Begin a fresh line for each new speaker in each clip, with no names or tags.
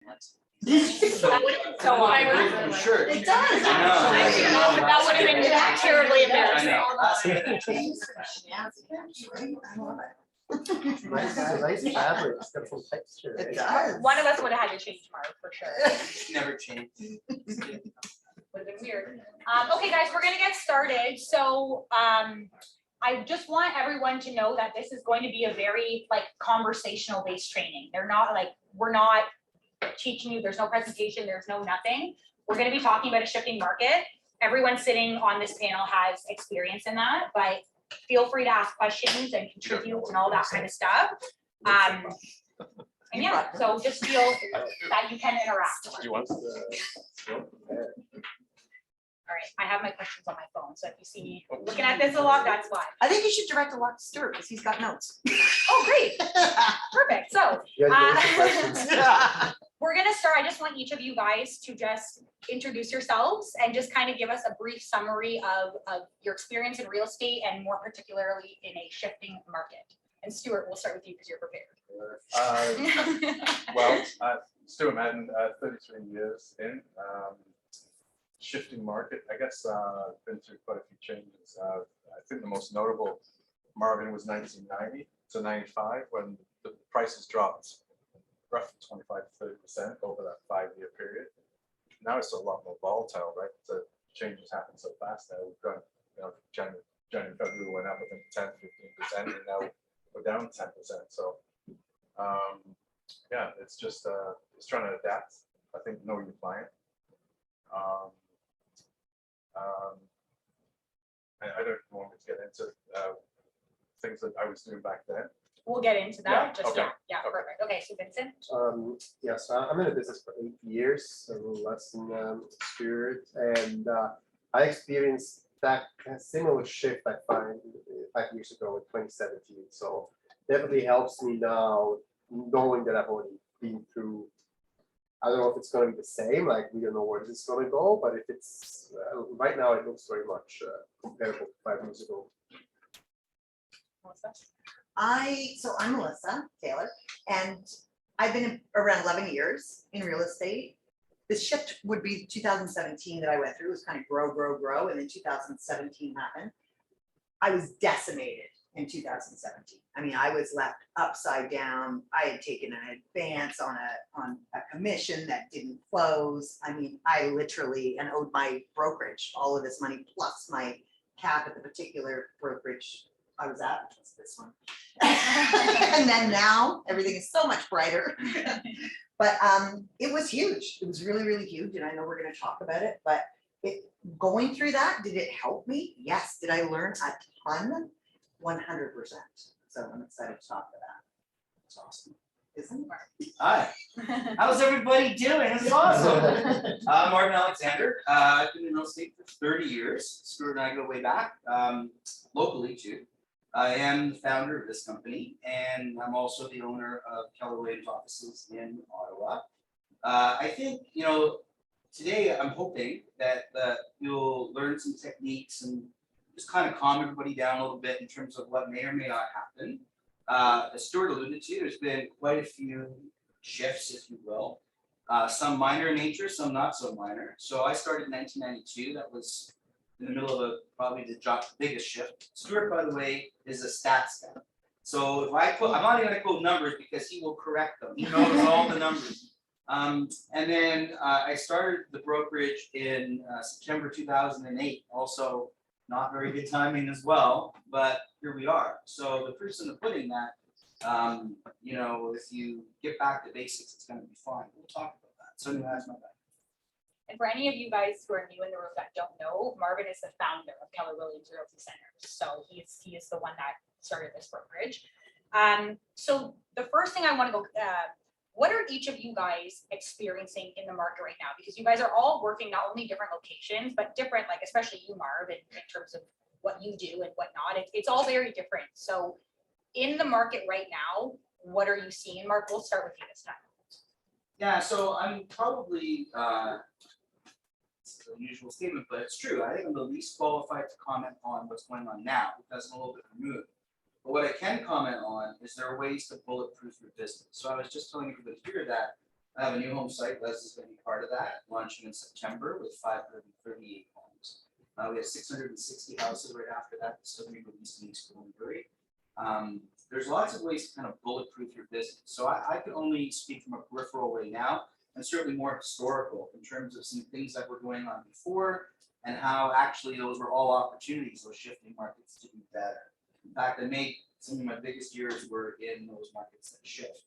That would have been so awkward.
Sure.
It does.
That would have been terribly embarrassing.
Nice fabric, it's got some texture.
It does.
One of us would have had to change Mark for sure.
Never change.
Would have been weird. Okay, guys, we're gonna get started. So I just want everyone to know that this is going to be a very like conversational based training. They're not like, we're not teaching you, there's no presentation, there's no nothing. We're gonna be talking about a shifting market. Everyone sitting on this panel has experience in that, but feel free to ask questions and contribute and all that kind of stuff. And yeah, so just feel that you can interact.
Do you want
All right, I have my questions on my phone, so if you see me looking at this a lot, that's why.
I think you should direct a lot to Stuart because he's got notes.
Oh, great, perfect. So
You guys know the questions.
we're gonna start. I just want each of you guys to just introduce yourselves and just kind of give us a brief summary of your experience in real estate and more particularly in a shifting market. And Stuart, we'll start with you because you're prepared.
Well, Stuart Madden, 33 years in. Shifting market, I guess, been through quite a few changes. I think the most notable, Marvin, was 1990 to 95 when the prices dropped roughly 25 to 30% over that 5-year period. Now it's a lot more volatile, right? The changes happen so fast now. We've got, January, February went up, I think 10, 15%, and now we're down 10%. So, yeah, it's just it's trying to adapt. I think know your client. I don't want to get into things that I was doing back then.
We'll get into that.
Yeah,
Just
okay.
yeah, perfect. Okay, so Vincent.
Yes, I'm in the business for 8 years, so less than Stuart, and I experienced that similar shift I find 5 years ago in 2017. So definitely helps me now knowing that I've already been through. I don't know if it's going to be the same, like we don't know where this is going to go, but if it's right now, it looks very much comparable to 5 years ago.
Melissa?
I'm Melissa Taylor, and I've been around 11 years in real estate. The shift would be 2017 that I went through. It was kind of grow, and then 2017 happened. I was decimated in 2017. I mean, I was left upside down. I had taken an advance on a commission that didn't close. I mean, I literally and owed my brokerage all of this money plus my cap at the particular brokerage I was at, which was this one. And then now everything is so much brighter. But it was huge. It was really, really huge. And I know we're going to talk about it, but going through that, did it help me? Yes. Did I learn a ton? 100%. So I'm excited to talk about that.
That's awesome.
Isn't it?
Hi. How's everybody doing? It's awesome. Martin Alexander. I've been in real estate for 30 years. Stuart and I go way back, locally too. I am the founder of this company, and I'm also the owner of Keller Williams offices in Ottawa. I think, today I'm hoping that you'll learn some techniques and just kind of calm everybody down a little bit in terms of what may or may not happen. As Stuart alluded to, there's been quite a few shifts, if you will. Some minor in nature, some not so minor. So I started in 1992. That was in the middle of probably the biggest shift. Stuart, by the way, is a stats guy. So if I'm not even going to quote numbers because he will correct them. He knows all the numbers. And then I started the brokerage in September 2008. Also, not very good timing as well, but here we are. So the proof's in the pudding that, if you get back to basics, it's going to be fine. We'll talk about that. So anyway, that's my background.
And for any of you guys who are new in the room that don't know, Marvin is the founder of Keller Williams Realty Centers. So he is the one that started this brokerage. So the first thing I want to go, what are each of you guys experiencing in the market right now? Because you guys are all working not only different locations, but different, like especially you, Marv, in terms of what you do and whatnot. It's all very different. So in the market right now, what are you seeing? Mark, we'll start with you this time.
Yeah, so I'm probably, it's an unusual statement, but it's true. I think I'm the least qualified to comment on what's going on now because I'm a little bit removed. But what I can comment on is there are ways to bulletproof your business. So I was just telling everybody here that I have a new home site, Leslie's gonna be part of that, launching in September with 538 homes. We have 660 houses right after that, still gonna be released in East Bloomsbury. There's lots of ways to kind of bulletproof your business. So I can only speak from a peripheral way now, and certainly more historical in terms of some things that were going on before and how actually those were all opportunities, those shifting markets to do better. In fact, I made some of my biggest years were in those markets that shift.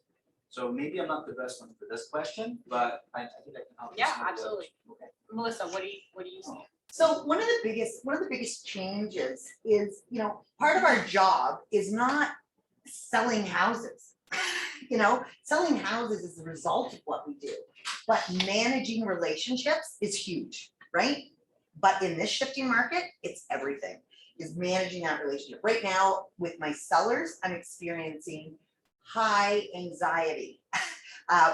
So maybe I'm not the best one for this question, but I think I can help. you
Yeah,
some of the others.
absolutely.
Okay.
Melissa, what do you see?
So one of the biggest changes is, part of our job is not selling houses. Selling houses is the result of what we do, but managing relationships is huge, right? But in this shifting market, it's everything, is managing that relationship. Right now, with my sellers, I'm experiencing high anxiety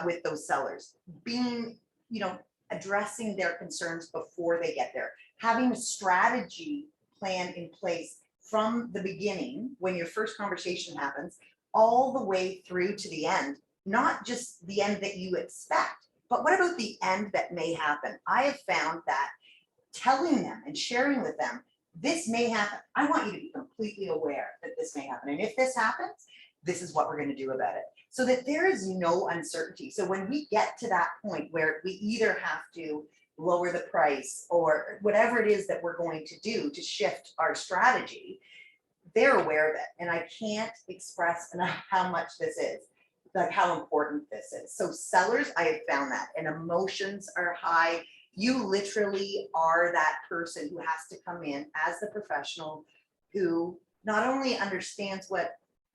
with those sellers, being, addressing their concerns before they get there, having a strategy plan in place from the beginning, when your first conversation happens, all the way through to the end, not just the end that you expect, but what about the end that may happen? I have found that telling them and sharing with them, this may happen. I want you to be completely aware that this may happen. And if this happens, this is what we're going to do about it. So that there is no uncertainty. So when we get to that point where we either have to lower the price or whatever it is that we're going to do to shift our strategy, they're aware of it. And I can't express enough how much this is, like how important this is. So sellers, I have found that, and emotions are high. You literally are that person who has to come in as the professional who not only understands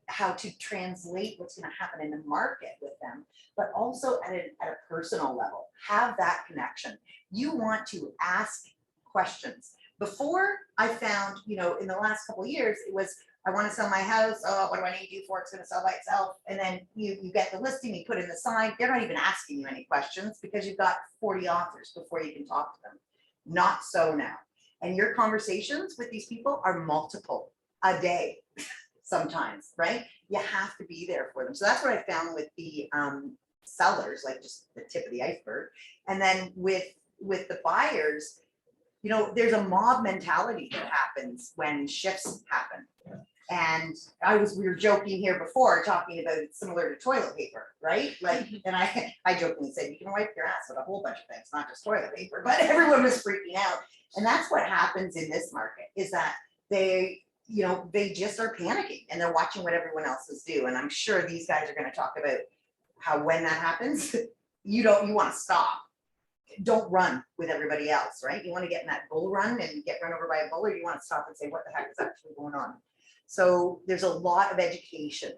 how to translate what's going to happen in the market with them, but also at a personal level, have that connection. You want to ask questions. Before, I found, in the last couple of years, it was, I want to sell my house. Oh, what do I need to do for it? It's going to sell by itself. And then you get the listing, you put in the sign. They're not even asking you any questions because you've got 40 offers before you can talk to them. Not so now. And your conversations with these people are multiple a day sometimes, right? You have to be there for them. So that's what I found with the sellers, like just the tip of the iceberg. And then with the buyers, there's a mob mentality that happens when shifts happen. And we were joking here before, talking about it's similar to toilet paper, right? Like, and I jokingly said, you can wipe your ass with a whole bunch of things, not just toilet paper, but everyone was freaking out. And that's what happens in this market, is that they just are panicking and they're watching what everyone else is doing. And I'm sure these guys are going to talk about how when that happens, you want to stop. Don't run with everybody else, right? You want to get in that bull run and get run over by a bull, or you want to stop and say, what the heck is actually going on? So there's a lot of education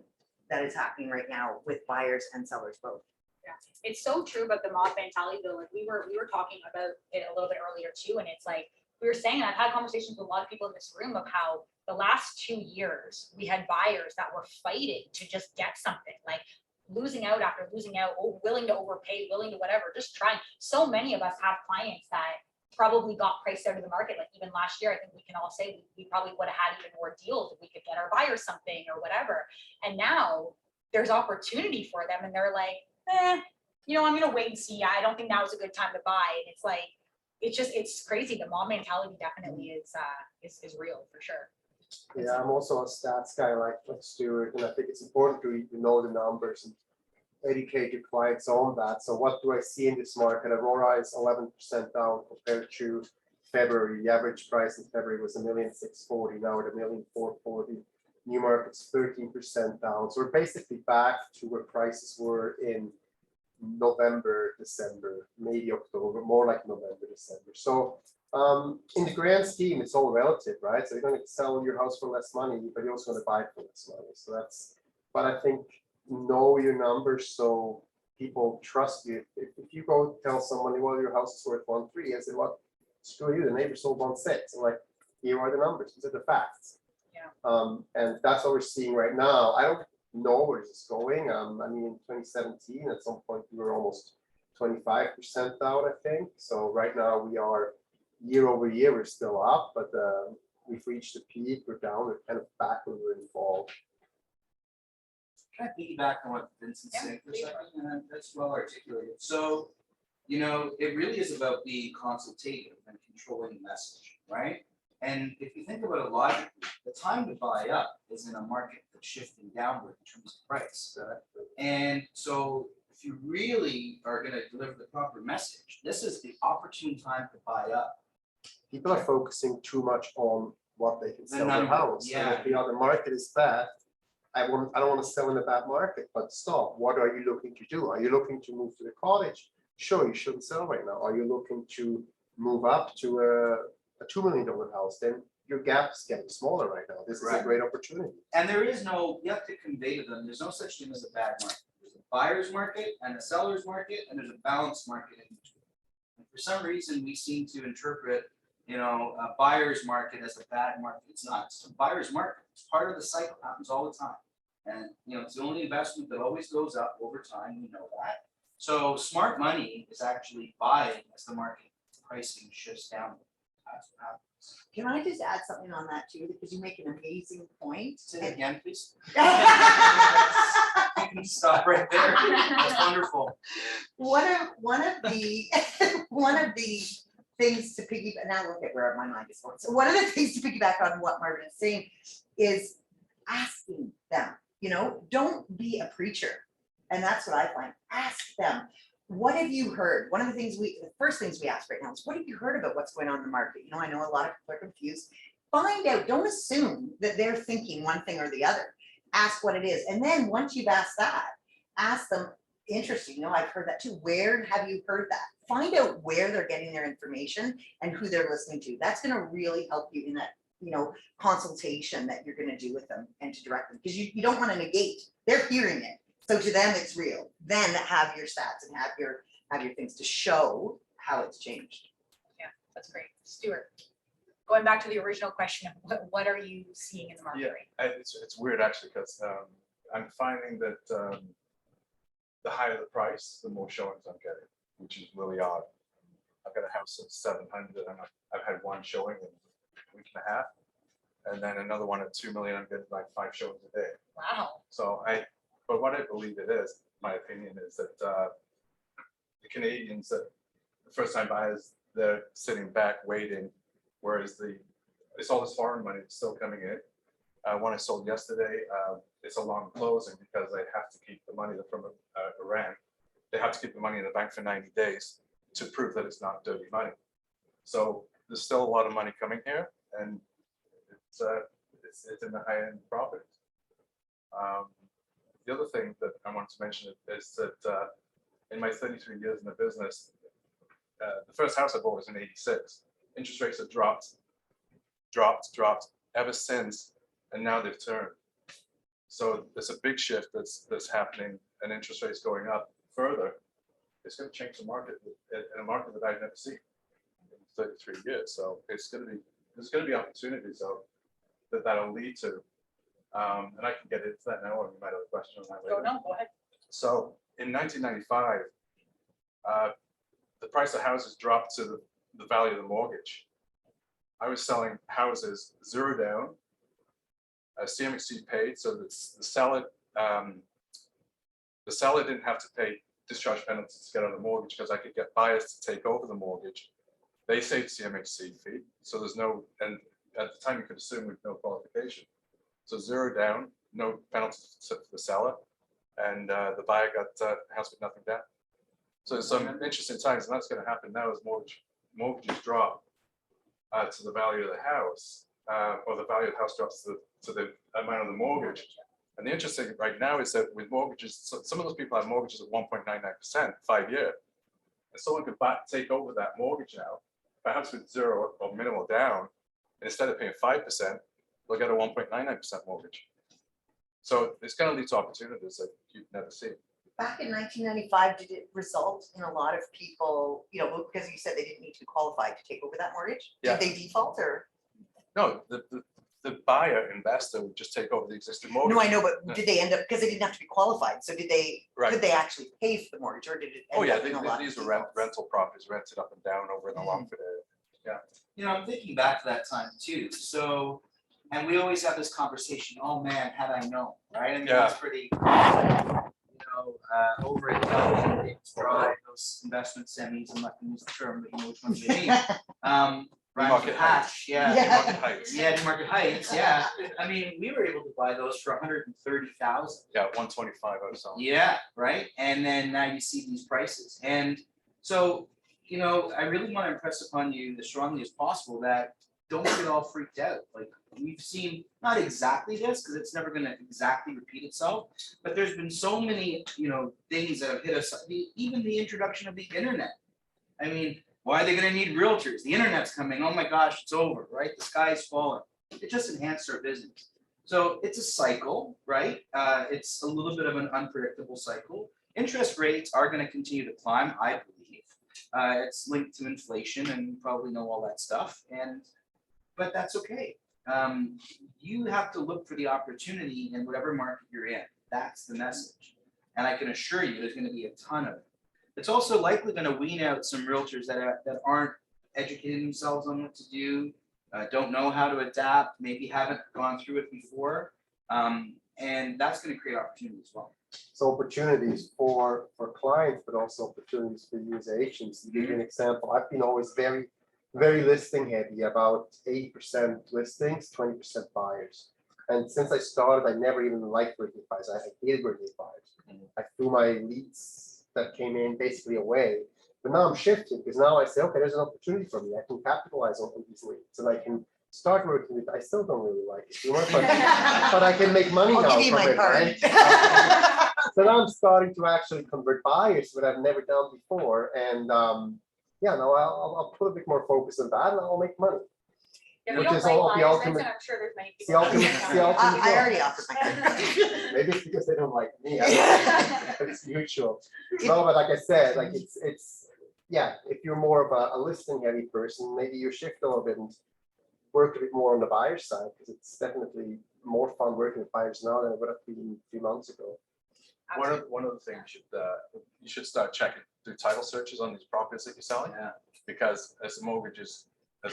that is happening right now with buyers and sellers both.
Yeah, it's so true about the mob mentality though. Like we were talking about it a little bit earlier too, and it's like we were saying, and I've had conversations with a lot of people in this room of how the last 2 years we had buyers that were fighting to just get something, like losing out after losing out, willing to overpay, willing to whatever, just trying. So many of us have clients that probably got priced out of the market. Like even last year, I think we can all say we probably would have had even more deals if we could get our buyers something or whatever. And now there's opportunity for them, and they're like, I'm gonna wait and see. I don't think now is a good time to buy. And it's like, it's crazy. The mom mentality definitely is real for sure.
Yeah, I'm also a stats guy like Stuart, and I think it's important to know the numbers and educate your clients on that. So what do I see in this market? Aurora is 11% down compared to February. The average price in February was $1,640,000. Now we're at $1,440,000. Newmarket's 13% down. So we're basically back to where prices were in November, December, maybe October, more like November, December. So in the grand scheme, it's all relative, right? So you're going to sell your house for less money, but you're also going to buy for less money. So that's, but I think know your numbers so people trust you. If you go tell somebody, well, your house is worth 1.3, I say, well, screw you, the neighbor sold 1.6. I'm like, here are the numbers, these are the facts.
Yeah.
And that's what we're seeing right now. I don't know where this is going. I mean, in 2017, at some point, we were almost 25% down, I think. So right now we are year over year, we're still up, but we've reached the peak, we're down, we're kind of back where we were in fall.
Can I piggyback on what Vincent's
Yeah,
saying for a
please.
second? That's well articulated. So, you know, it really is about being consultative and controlling the message, right? And if you think about it logically, the time to buy up is in a market that's shifting downward in terms of price. And so if you really are gonna deliver the proper message, this is the opportune time to buy up.
People are focusing too much on what they can
The
sell their
number,
house. And
yeah.
if the other market is bad, I don't want to sell in a bad market, but stop. What are you looking to do? Are you looking to move to the cottage? Sure, you shouldn't sell right now. Are you looking to move up to a $2 million house? Then your gap is getting smaller right now. This is a
Correct.
great opportunity.
And there is no, you have to convey to them, there's no such thing as a bad market. There's a buyer's market and a seller's market, and there's a balanced market in between. And for some reason, we seem to interpret, you know, a buyer's market as a bad market. It's not, it's a buyer's market. It's part of the cycle, happens all the time. And, you know, it's the only investment that always goes up over time, we know that. So smart money is actually buying as the market pricing shifts down. That's what happens.
Can I just add something on that too, because you make an amazing point.
Say it again, please.
And-
You can stop right there. That's wonderful.
One of the one of the things to piggyback, now look at where my mind is going. So one of the things to piggyback on what Marvin is saying is asking them, you know, don't be a preacher. And that's what I find. Ask them, what have you heard? One of the things the first things we ask right now is, what have you heard about what's going on in the market? You know, I know a lot of people are confused. Find out, don't assume that they're thinking one thing or the other. Ask what it is. And then once you've asked that, ask them, interesting, you know, I've heard that too. Where have you heard that? Find out where they're getting their information and who they're listening to. That's going to really help you in that, you know, consultation that you're going to do with them and to direct them, because you don't want to negate. They're hearing it. So to them, it's real. Then have your stats and have your things to show how it's changed.
Yeah, that's great. Stuart, going back to the original question of what are you seeing in the market
Yeah.
right now?
It's weird actually, because I'm finding that the higher the price, the more showings I'm getting, which is really odd. I've got a house of 700, and I've had one showing in a week and a half, and then another one at 2 million. I'm getting like 5 showings a day.
Wow.
So but what I believe it is, my opinion is that the Canadians, that the first time buyers, they're sitting back waiting, whereas it's all this foreign money that's still coming in. One I sold yesterday, it's a long closing because they have to keep the money from Iran. They have to keep the money in the bank for 90 days to prove that it's not dirty money. So there's still a lot of money coming here, and it's in the high-end properties. The other thing that I want to mention is that in my 33 years in the business, the first house I bought was in '86. Interest rates have dropped ever since, and now they've turned. So there's a big shift that's happening, and interest rates going up further. It's going to change the market in a market that I've never seen in 33 years. So there's going to be opportunities that'll lead to. And I can get into that now, or you might have a question on that later.
Go ahead.
So in 1995, the price of houses dropped to the value of the mortgage. I was selling houses 0 down, CMHC paid, so that the seller didn't have to pay discharge penalties to get out of the mortgage, because I could get buyers to take over the mortgage. They saved CMHC fee, so there's no, and at the time you could assume with no qualification. So 0 down, no penalties for the seller, and the buyer got the house with nothing down. So there's some interesting times, and that's going to happen now as mortgages drop to the value of the house, or the value of the house drops to the amount of the mortgage. And the interesting right now is that with mortgages, some of those people have mortgages at 1.99%, 5-year, and someone could take over that mortgage now, perhaps with 0 or minimal down, and instead of paying 5%, they'll get a 1.99% mortgage. So it's going to lead to opportunities that you've never seen.
Back in 1995, did it result in a lot of people, you know, because you said they didn't need to be qualified to take over that mortgage?
Yeah.
Did they default or?
No, the buyer investor would just take over the existing mortgage.
No, I know, but did they end up, because they didn't have to be qualified, so did they,
Right.
could they actually pay for the mortgage, or did it
Oh
end
yeah,
up in a lot of
these are
defaults?
rental properties rented up and down over in the Longford area.
You know, I'm thinking back to that time too. So And we always have this conversation, oh man, had I known, right? I mean,
Yeah.
it's pretty, over it's dry, those investment semis, I'm not gonna use the term, but you know which ones I mean. Rhymes
Market
with
Heights.
hatch, yeah.
Yeah.
Market Heights.
Yeah, Newmarket Heights, yeah. I mean, we were able to buy those for 130,000.
Yeah, 125 or so.
Yeah, right, and then now you see these prices, and so, I really wanna impress upon you as strongly as possible that don't get all freaked out, like, we've seen, not exactly this, cause it's never gonna exactly repeat itself, but there's been so many, things that have hit us, even the introduction of the internet. I mean, why are they gonna need realtors? The internet's coming, oh my gosh, it's over, right? The sky's falling. It just enhanced our business. So it's a cycle, right? It's a little bit of an unpredictable cycle. Interest rates are gonna continue to climb, I believe. It's linked to inflation and you probably know all that stuff, but that's okay. You have to look for the opportunity in whatever market you're in. That's the message. And I can assure you, there's gonna be a ton of it. It's also likely gonna wean out some realtors that aren't educating themselves on what to do, don't know how to adapt, maybe haven't gone through it before. And that's gonna create opportunity as well.
So opportunities for clients, but also opportunities for you as agents. To give you an example, I've been always very listing heavy, about 80% listings, 20% buyers. And since I started, I never even liked repeat buyers. I hated repeat buyers. I threw my leads that came in basically away. But now I'm shifting because now I say, okay, there's an opportunity for me. I can capitalize on these leads and I can start working with. I still don't really like it too much, but I can make money
I'll
now
give you
from
my
it,
card.
right? So now I'm starting to actually convert buyers, what I've never done before, and yeah, no, I'll put a bit more focus on that, and I'll make money.
Yeah, we
Which
don't
is
like
all the
buyers,
ultimate-
and I'm sure there's many
the
people.
ultimate-
that
the
don't.
ultimate-
I already offered my card.
Maybe it's because they don't like me. It's mutual. No, but like I said, like it's yeah. If you're more of a listing heavy person, maybe you shift a little bit and work a bit more on the buyer side because it's definitely more fun working with buyers now than it would have been 3 months ago.
One of the things you should start checking, do title searches on these properties that you're selling.
Yeah.
Because as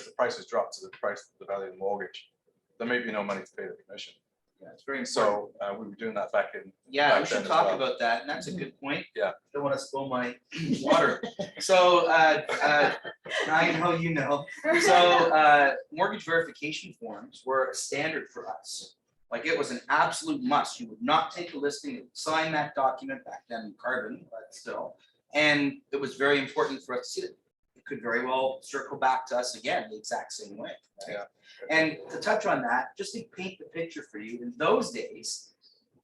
the prices drop to the value of the mortgage, there may be no money to pay the commission.
Yeah, it's very important.
So we were doing that back in.
Yeah,
back
we should
then as
talk
well.
about that, and that's a good point.
Yeah.
Don't wanna spill my water. So, I know you know. So, mortgage verification forms were a standard for us. Like, it was an absolute must. You would not take a listing, sign that document back then in carbon, but still. And it was very important for us to see it. It could very well circle back to us again the exact same way. Right?
Yeah.
And to touch on that, just to paint the picture for you, in those days,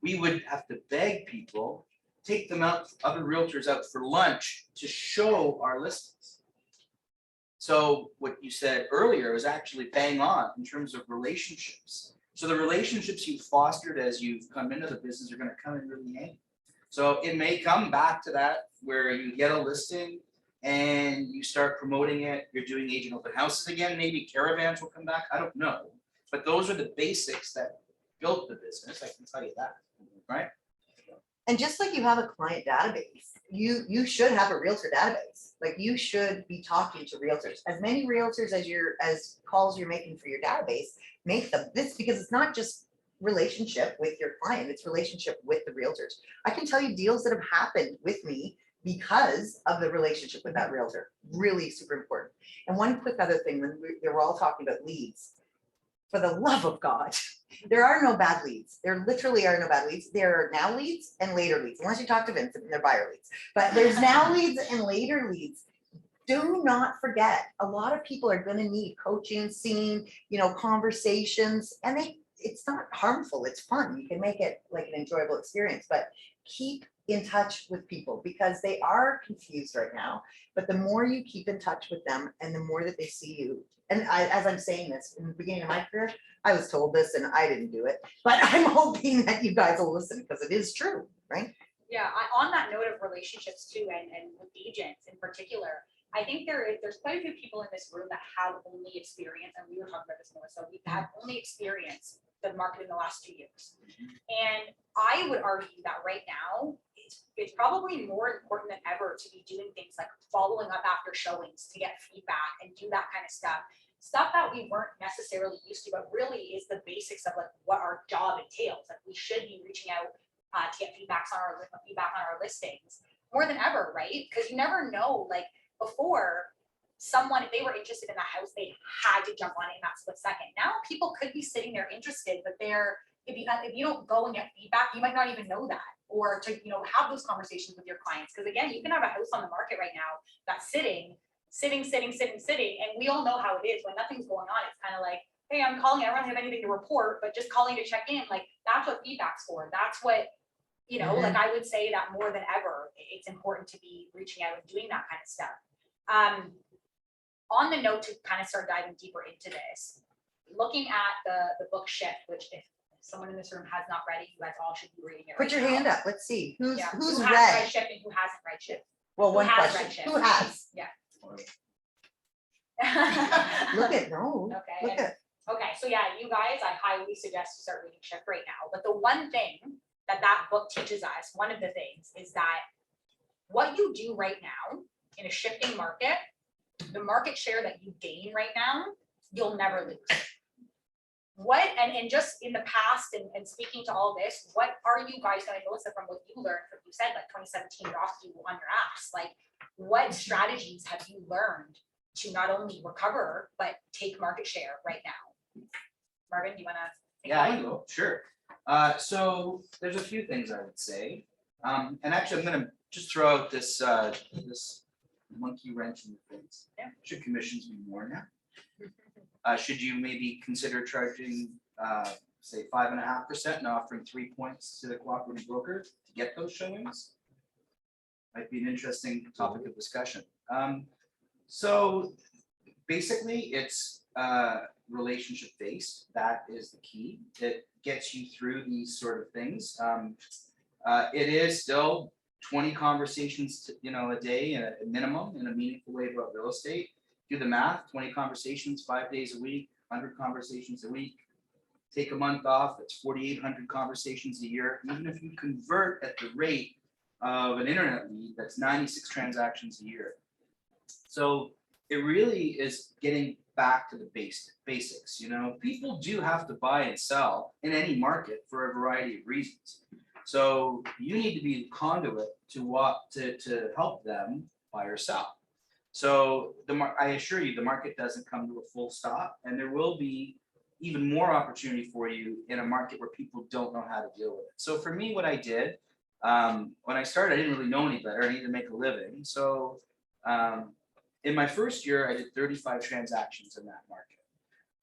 we would have to beg people, take them out, other realtors out for lunch to show our listings. So what you said earlier is actually bang on in terms of relationships. So the relationships you've fostered as you've come into the business are gonna come in really handy. So it may come back to that where you get a listing and you start promoting it, you're doing agent open houses again, maybe caravans will come back, I don't know. But those are the basics that built the business, I can tell you that, right?
And just like you have a client database, you should have a realtor database. Like you should be talking to realtors. As many realtors as calls you're making for your database, make them. This because it's not just relationship with your client, it's relationship with the realtors. I can tell you deals that have happened with me because of the relationship with that realtor. Really super important. And one quick other thing, when they were all talking about leads, for the love of God, there are no bad leads. There literally are no bad leads. There are now leads and later leads, unless you talk to Vincent and they're buyer leads. But there's now leads and later leads. Do not forget, a lot of people are gonna need coaching, seeing, conversations, and it's not harmful, it's fun. You can make it like an enjoyable experience, but keep in touch with people because they are confused right now. But the more you keep in touch with them and the more that they see you, and as I'm saying this, in the beginning of my career, I was told this and I didn't do it, but I'm hoping that you guys will listen because it is true, right?
Yeah, on that note of relationships too, and with agents in particular, I think there's quite a few people in this room that have only experience, and we were talking about this, Melissa, we've had only experience the market in the last 2 years. And I would argue that right now, it's probably more important than ever to be doing things like following up after showings to get feedback and do that kind of stuff. stuff that we weren't necessarily used to, but really is the basics of like what our job entails. Like we should be reaching out to get feedback on our listings more than ever, right? Because you never know, like before, someone, if they were interested in the house, they had to jump on it in that split second. Now people could be sitting there interested, but if you don't go and get feedback, you might not even know that, or to have those conversations with your clients. Because again, you can have a house on the market right now that's sitting, and we all know how it is when nothing's going on. It's kind of like, hey, I'm calling, I don't have anything to report, but just calling to check in. Like that's what feedback's for. That's what like I would say that more than ever, it's important to be reaching out and doing that kind of stuff. On the note to kind of start diving deeper into this, looking at the book Shift, which if someone in this room has not read it, you guys all should be reading it.
Put your hand up. Let's see. Who's
Who has
read?
read Shift and who hasn't read Shift?
Well,
Who
one
has
question.
read Shift?
Who has? Look
Okay.
at Look at.
Okay, so yeah, you guys, I highly suggest you start reading Shift right now. But the one thing that book teaches us, one of the things, is that what you do right now in a shifting market, the market share that you gain right now, you'll never lose. What, and just in the past and speaking to all this, what are you guys going to notice from what you learned from, you said like 2017 off you on your ass, like what strategies have you learned to not only recover, but take market share right now? Marvin, do you want to?
Yeah, I can go, sure. So there's a few things I would say. And actually, I'm gonna just throw out this this monkey wrench in the face.
Yeah.
Should commissions be more now? Should you maybe consider charging, say 5.5% and offering 3 points to the cooperative broker to get those showings? Might be an interesting topic of discussion. So basically, it's relationship based. That is the key. It gets you through these sort of things. It is still 20 conversations, a day, a minimum, in a meaningful way about real estate. Do the math: 20 conversations, 5 days a week, 100 conversations a week. Take a month off, it's 4,800 conversations a year. Even if you convert at the rate of an internet lead, that's 96 transactions a year. So it really is getting back to the basics. People do have to buy and sell in any market for a variety of reasons. So you need to be the conduit to help them buy or sell. So I assure you, the market doesn't come to a full stop, and there will be even more opportunity for you in a market where people don't know how to deal with it. So for me, what I did when I started, I didn't really know any better. I needed to make a living. So in my first year, I did 35 transactions in that market.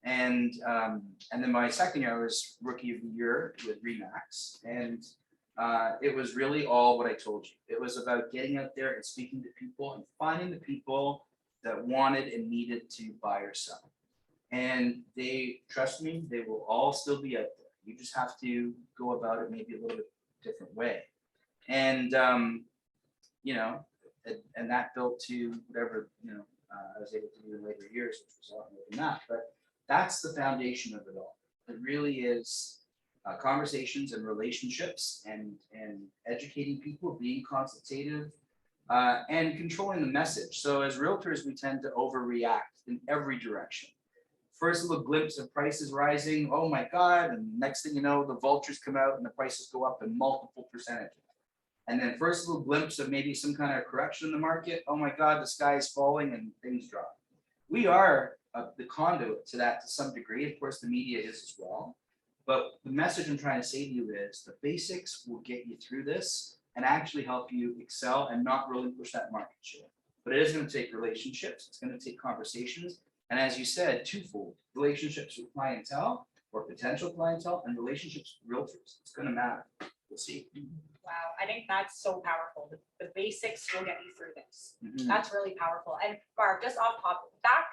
And then my second year, I was rookie of the year with Remax. And it was really all what I told you. It was about getting out there and speaking to people and finding the people that wanted and needed to buy or sell. And trust me, they will all still be out there. You just have to go about it maybe a little bit different way. And, and that built to whatever, I was able to do in later years, which was a lot more than that. But that's the foundation of it all. It really is conversations and relationships and educating people, being consultative, and controlling the message. So as realtors, we tend to overreact in every direction. First little glimpse of prices rising, oh my God, and next thing you know, the vultures come out and the prices go up in multiple percentages. And then first little glimpse of maybe some kind of correction in the market, oh my God, the sky is falling and things drop. We are the conduit to that to some degree. Of course, the media is as well. But the message I'm trying to say to you is the basics will get you through this and actually help you excel and not relinquish that market share. But it is going to take relationships. It's going to take conversations. And as you said, twofold: relationships with clientele or potential clientele, and relationships with realtors. It's going to matter. We'll see.
Wow, I think that's so powerful. The basics will get you through this.
Mhm.
That's really powerful. And Barb, just off top, back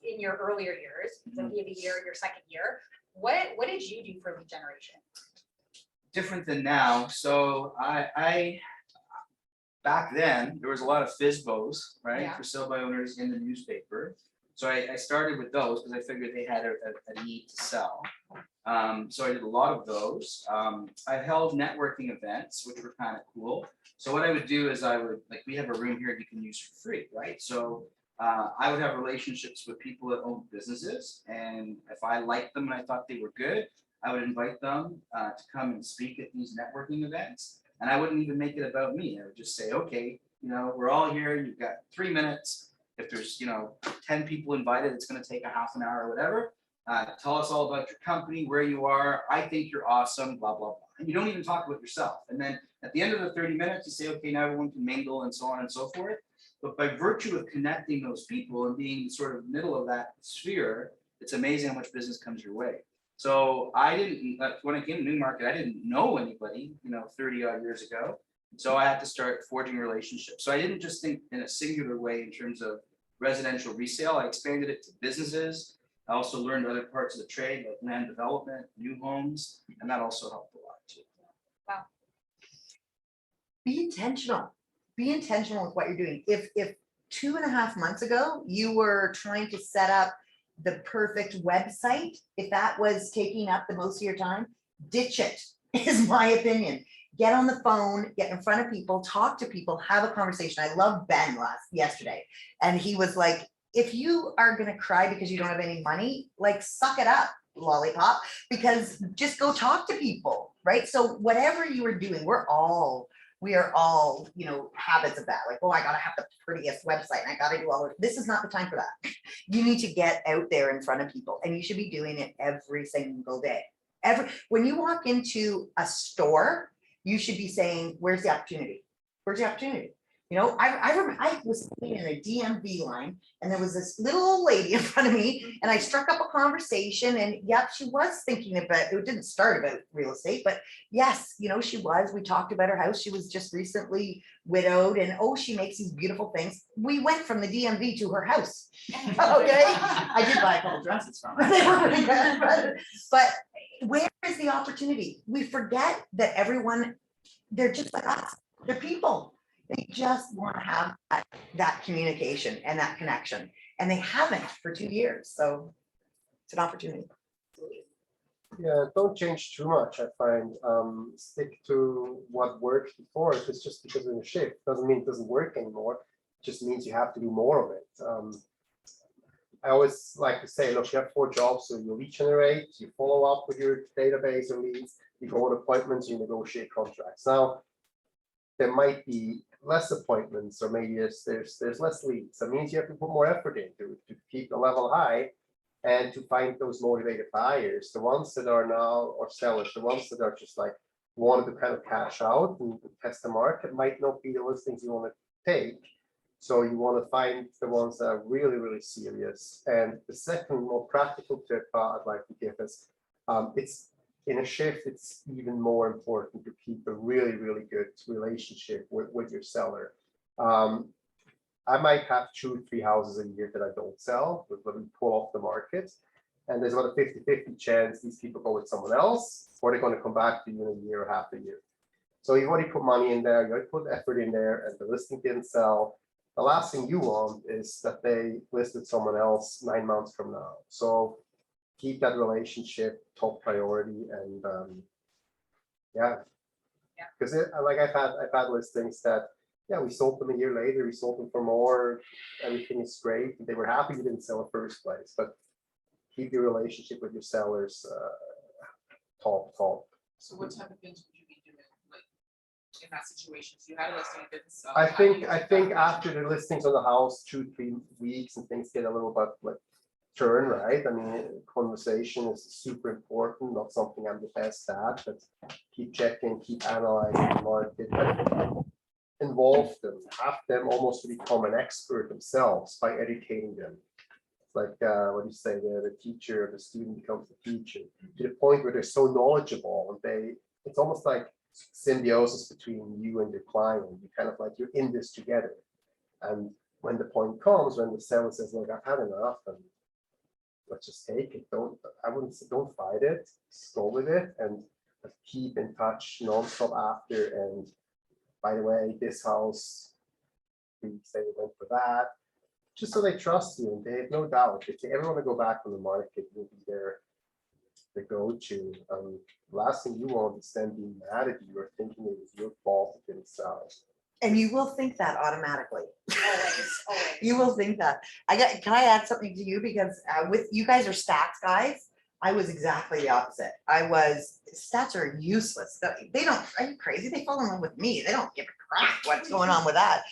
in your earlier years, rookie of the year, your second year, what did you do for lead generation?
Different than now. So I back then there was a lot of FSBOs, right,
Yeah.
for sale by owners in the newspaper. So I started with those because I figured they had a need to sell. So I did a lot of those. I held networking events, which were kind of cool. So what I would do is we have a room here you can use for free, right? So I would have relationships with people that own businesses, and if I liked them and I thought they were good, I would invite them to come and speak at these networking events. And I wouldn't even make it about me. I would just say, okay, we're all here. You've got 3 minutes. If there's 10 people invited, it's going to take a half an hour or whatever. Tell us all about your company, where you are. I think you're awesome. Blah blah blah. And you don't even talk about yourself. And then at the end of the 30 minutes, you say, okay, now everyone can mingle and so on and so forth. But by virtue of connecting those people and being sort of middle of that sphere, it's amazing how much business comes your way. So I didn't, when I came to Newmarket, I didn't know anybody, 30 odd years ago. So I had to start forging relationships. So I didn't just think in a singular way in terms of residential resale. I expanded it to businesses. I also learned other parts of the trade like land development, new homes, and that also helped a lot too.
Wow.
Be intentional. Be intentional with what you're doing. If 2.5 months ago, you were trying to set up the perfect website, if that was taking up the most of your time, ditch it, is my opinion. Get on the phone, get in front of people, talk to people, have a conversation. I love Ben yesterday. And he was like, if you are gonna cry because you don't have any money, like suck it up, lollipop, because just go talk to people, right? So whatever you are doing, we are all, habits of that. Like, oh, I gotta have the prettiest website and I gotta do all of this is not the time for that. You need to get out there in front of people and you should be doing it every single day. When you walk into a store, you should be saying, where's the opportunity? Where's the opportunity? I remember I was sitting in a DMV line and there was this little old lady in front of me and I struck up a conversation and yep, she was thinking about, it didn't start about real estate, but yes, she was, we talked about her house. She was just recently widowed and oh, she makes these beautiful things. We went from the DMV to her house. Okay. I did buy a couple dresses from her. They were pretty good, but where is the opportunity? We forget that everyone, they're just like us, they're people. They just want to have that communication and that connection, and they haven't for 2 years. So it's an opportunity.
Yeah, don't change too much. I find stick to what worked before. If it's just because of the shift, doesn't mean it doesn't work anymore. It just means you have to do more of it. I always like to say, look, you have 4 jobs, so you lead generate, you follow up with your database of leads, you go on appointments, you negotiate contracts. Now, there might be less appointments, or maybe there's less leads. That means you have to put more effort into to keep the level high and to find those motivated buyers, the ones that are now, or sellers, the ones that are just like wanted to kind of cash out and test the market might not be the listings you want to take. So you want to find the ones that are really, really serious. And the second more practical tip I'd like to give is it's in a shift, it's even more important to keep a really, really good relationship with your seller. I might have 2 or 3 houses a year that I don't sell, but we pull off the market. And there's about a 50-50 chance these people go with someone else, or they're going to come back to you in a year or half a year. So you've already put money in there, you already put effort in there, and the listing didn't sell. The last thing you want is that they listed someone else 9 months from now. So keep that relationship top priority, and because like I've had listings that we sold them a year later, we sold them for more, everything is great, they were happy we didn't sell in the first place. But keep your relationship with your sellers top.
So what type of things would you be doing, like, in that situation? So you had a listing, it didn't sell.
I
How do you
think
get
after the listings on the house, 2-3 weeks, and things get a little bit like turn, right? I mean, conversation is super important, not something I'm the best at, but keep checking, keep analyzing the market, involve them, have them almost become an expert themselves by educating them. It's like what do you say, the teacher or the student becomes the teacher, to the point where they're so knowledgeable, and it's almost like symbiosis between you and your client. You kind of like, you're in this together. And when the point comes, when the seller says, look, I've had enough, and let's just take it. Don't fight it, go with it, and keep in touch nonstop after. And by the way, this house, we say we went for that, just so they trust you, and they have no doubt if they ever want to go back on the market, you'll be there, the go-to. Last thing you want is them being mad at you or thinking it was your fault it didn't sell.
And you will think that automatically.
Always.
You will think that. Can I add something to you? Because with, you guys are stats guys. I was exactly the opposite. Stats are useless. They don't, are you crazy? They fall in love with me. They don't give a crap what's going on with that.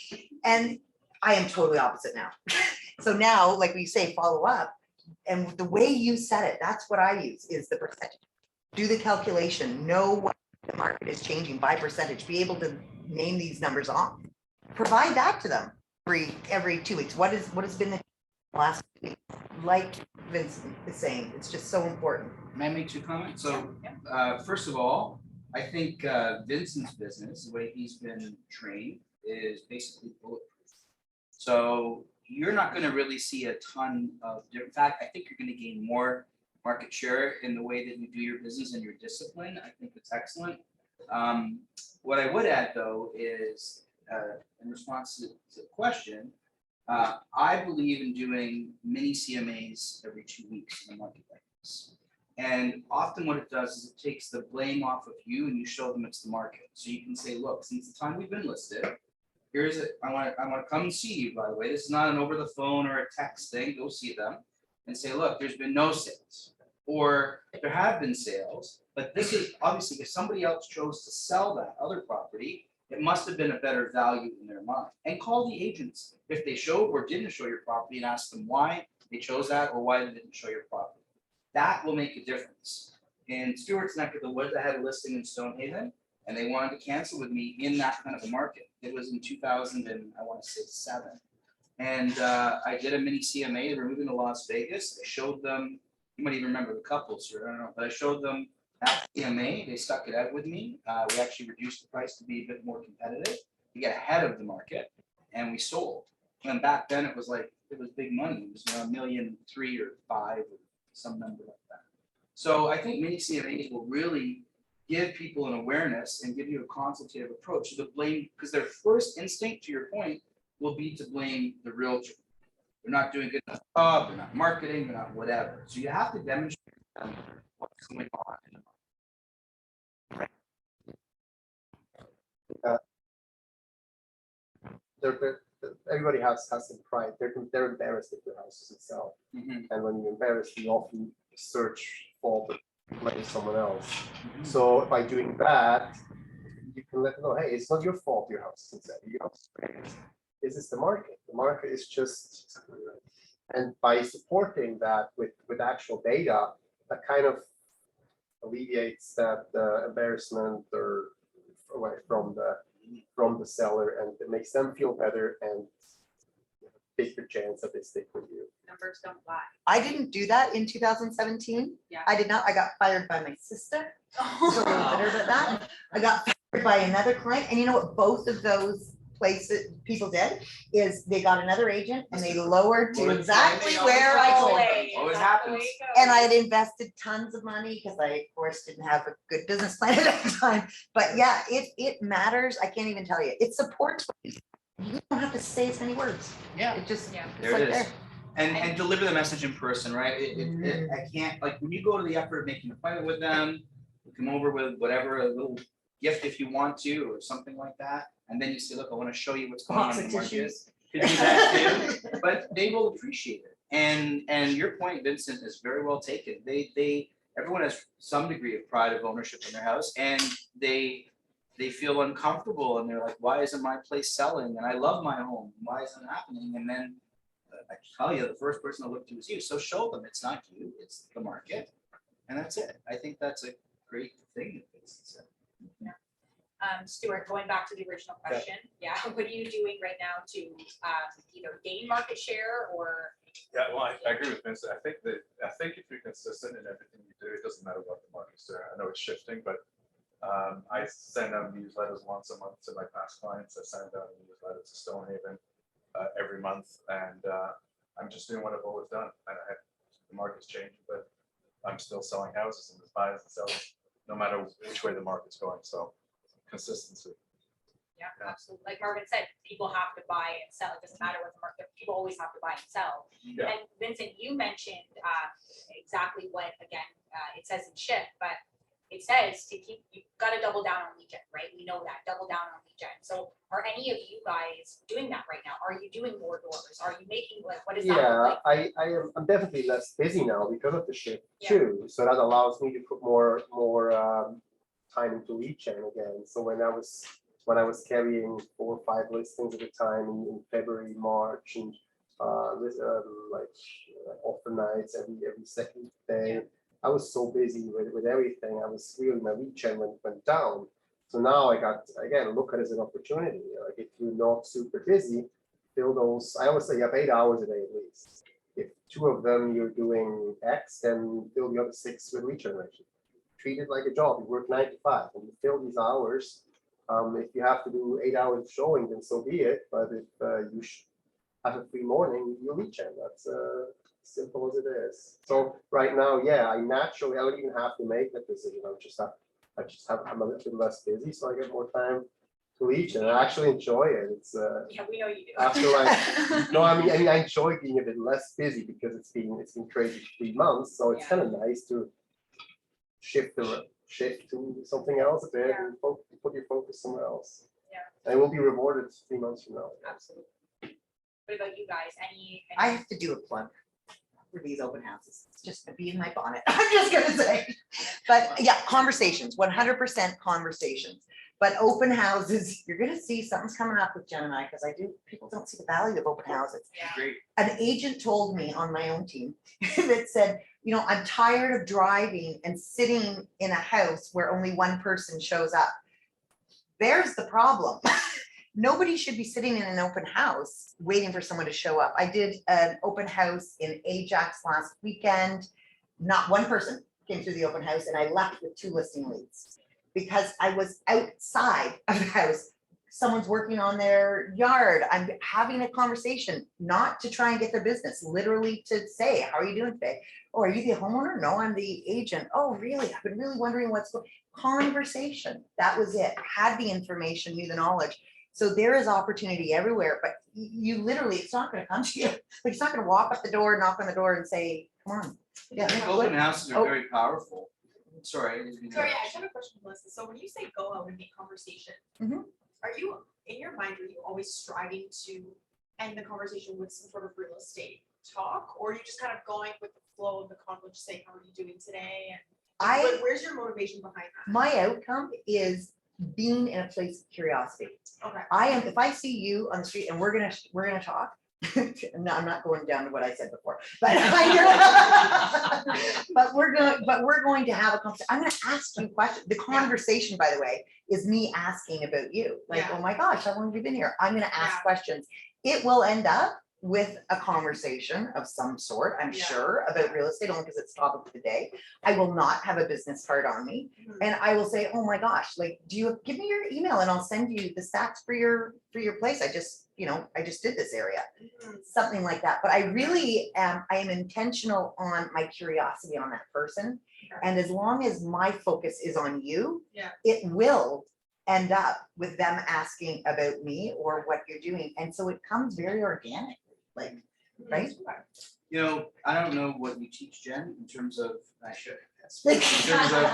And I am totally opposite now. So now, like we say, follow up. And the way you said it, that's what I use, is the percentage. Do the calculation, know what the market is changing by percentage, be able to name these numbers off. Provide that to them every 2 weeks. What has been the last week? Like Vincent is saying, it's just so important.
May I make two comments? So,
Yeah.
first of all, I think Vincent's business, the way he's been trained, is basically bulletproof. So you're not gonna really see a ton of different, in fact, I think you're gonna gain more market share in the way that you do your business and your discipline. I think it's excellent. What I would add though is, in response to the question, I believe in doing mini CMAs every 2 weeks in a market like this. And often what it does is it takes the blame off of you and you show them it's the market. So you can say, look, since the time we've been listed, here's it. I want to come and see you, by the way. This is not an over the phone or a text thing. Go see them and say, look, there's been no sales. Or there have been sales, but this is obviously if somebody else chose to sell that other property, it must have been a better value in their mind. And call the agents if they showed or didn't show your property and ask them why they chose that or why they didn't show your property. That will make a difference. In Stewart's neck of the woods, I had a listing in Stonehaven and they wanted to cancel with me in that kind of a market. It was in 2000 and I want to say 7. And I did a mini CMA. They were moving to Las Vegas. I showed them, you might even remember the couples here, I don't know, but I showed them that CMA. They stuck it out with me. We actually reduced the price to be a bit more competitive. We get ahead of the market and we sold. And back then it was big money. It was $1.3 million or 5 or some number like that. So I think mini CMAs will really give people an awareness and give you a consultative approach to the blame, because their first instinct, to your point, will be to blame the realtor. They're not doing good enough job, they're not marketing, they're not whatever. So you have to demonstrate what's going on in the
Everybody has some pride. They're embarrassed if their house doesn't sell.
market.
And when you're embarrassed, you often search for blame someone else. So by doing that, you can let them know, hey, it's not your fault your house isn't selling. Your house is, this is the market. The market is just, and by supporting that with actual data, that kind of alleviates that embarrassment or away from the seller, and it makes them feel better and bigger chance that they stick with you.
Numbers don't lie.
I didn't do that in 2017.
Yeah.
I did not. I got fired by my sister. So I'm bitter about that. I got fired by another client, and you know what both of those people did is they got another agent and they lowered to
Well,
exactly
yeah,
where I told them.
Always happens.
And I had invested tons of money because I, of course, didn't have a good business plan at that time. But yeah, it matters. I can't even tell you. It supports. You don't have to say as many words.
Yeah.
It just,
Yeah.
it's
There
like
it is.
there.
And deliver the message in person, right? I can't, like, when you go to the effort of making an appointment with them, you come over with whatever, a little gift if you want to, or something like that. And then you say, look, I want to show you what's going on
Box
in
of
the market.
tissues.
Could do that too, but they will appreciate it. And your point, Vincent, is very well taken. Everyone has some degree of pride of ownership in their house, and they feel uncomfortable and they're like, why isn't my place selling? And I love my home. Why isn't it happening? And then I tell you, the first person to look to is you. So show them it's not you, it's the market. And that's it. I think that's a great thing that Vincent said.
Stuart, going back to the original question, yeah, what are you doing right now to either gain market share or?
Yeah, well, I agree with Vincent. I think if you're consistent in everything you do, it doesn't matter what the market's doing. I know it's shifting, but I send out newsletters once a month to my past clients. I send out a newsletter to Stonehaven every month, and I'm just doing what I've always done. And the market's changing, but I'm still selling houses, and there's buyers and sellers, no matter which way the market's going. So consistency.
Yeah, absolutely. Like Marvin said, people have to buy and sell. It doesn't matter what the market, people always have to buy and sell.
Yeah.
And Vincent, you mentioned exactly what, again, it says in shift, but it says to keep, you've gotta double down on lead gen, right? We know that, double down on lead gen. So are any of you guys doing that right now? Are you doing more doors? Are you making, like, what is that look
Yeah,
like?
I'm definitely less busy now because of the shift
Yeah.
too. So that allows me to put more time into lead gen again. So when I was carrying 4 or 5 listings at a time in February, March, and with offer nights every second day, I was so busy with everything. I was really, my lead gen went down. So now I got, again, look at it as an opportunity. Like if you're not super busy, fill those. I always say you have 8 hours a day at least. If 2 of them you're doing X, then fill the other 6 with lead generation. Treat it like a job. You work 9 to 5 and you fill these hours. If you have to do 8 hours of showing, then so be it. But if you have a free morning, you'll lead gen. That's simple as it is. So right now, yeah, I don't even have to make that decision. I'm a little bit less busy, so I get more time to lead gen. I actually enjoy it. It's
Yeah, we know you do.
after like no, I mean I enjoy being a bit less busy because it's been crazy for 3 months. So it's
Yeah.
kind of nice to shift to something else a bit
Yeah.
and put your focus somewhere else.
Yeah.
And we'll be rewarded 3 months from now.
Absolutely. What about you guys? Any?
I have to do a plug for these open houses, just to be in my bonnet, I'm just gonna say. But yeah, conversations, 100% conversations. But open houses, you're gonna see something's coming up with Gemini, because people don't see the value of open houses.
Yeah.
Great.
An agent told me on my own team that said, I'm tired of driving and sitting in a house where only one person shows up. There's the problem. Nobody should be sitting in an open house waiting for someone to show up. I did an open house in Ajax last weekend. Not one person came through the open house, and I left with 2 listing leads because I was outside of the house. Someone's working on their yard. I'm having a conversation, not to try and get their business, literally to say, how are you doing today? Oh, are you the homeowner? No, I'm the agent. Oh, really? I've been really wondering what's going on. Conversation. That was it. Had the information, knew the knowledge. So there is opportunity everywhere, but you literally, it's not going to come to you. Like, it's not going to walk up the door, knock on the door and say, come on.
I think open houses are
Oh.
very powerful. Sorry. I didn't mean to
Sorry, I
interrupt.
just have a question, Melissa. So when you say go out and make conversation,
Mhm.
are you, in your mind, are you always striving to end the conversation with some sort of real estate talk? Or are you just kind of going with the flow of the conversation, saying, how are you doing today? And where's your motivation behind that?
My outcome is being in a place of curiosity.
Okay.
If I see you on the street and we're gonna talk, no, I'm not going down to what I said before, but but we're going to have a conversation. I'm gonna ask you questions. The conversation, by the way, is me asking about you. Like,
Yeah.
oh my gosh, how long have you been here? I'm gonna ask
Yeah.
questions. It will end up with a conversation of some sort, I'm
Yeah.
sure, about real estate, only because it's topic of the day. I will not have a business card on me.
Mhm.
And I will say, oh my gosh, like, give me your email and I'll send you the stats for your place. I just did this area,
Mhm.
something like that. But I really I am intentional on my curiosity on that person.
Okay.
And as long as my focus is on you,
Yeah.
it will end up with them asking about me or what you're doing. And so it comes very organic, like, right?
Okay.
I don't know what you teach Jen in terms of, I should, yes, in terms of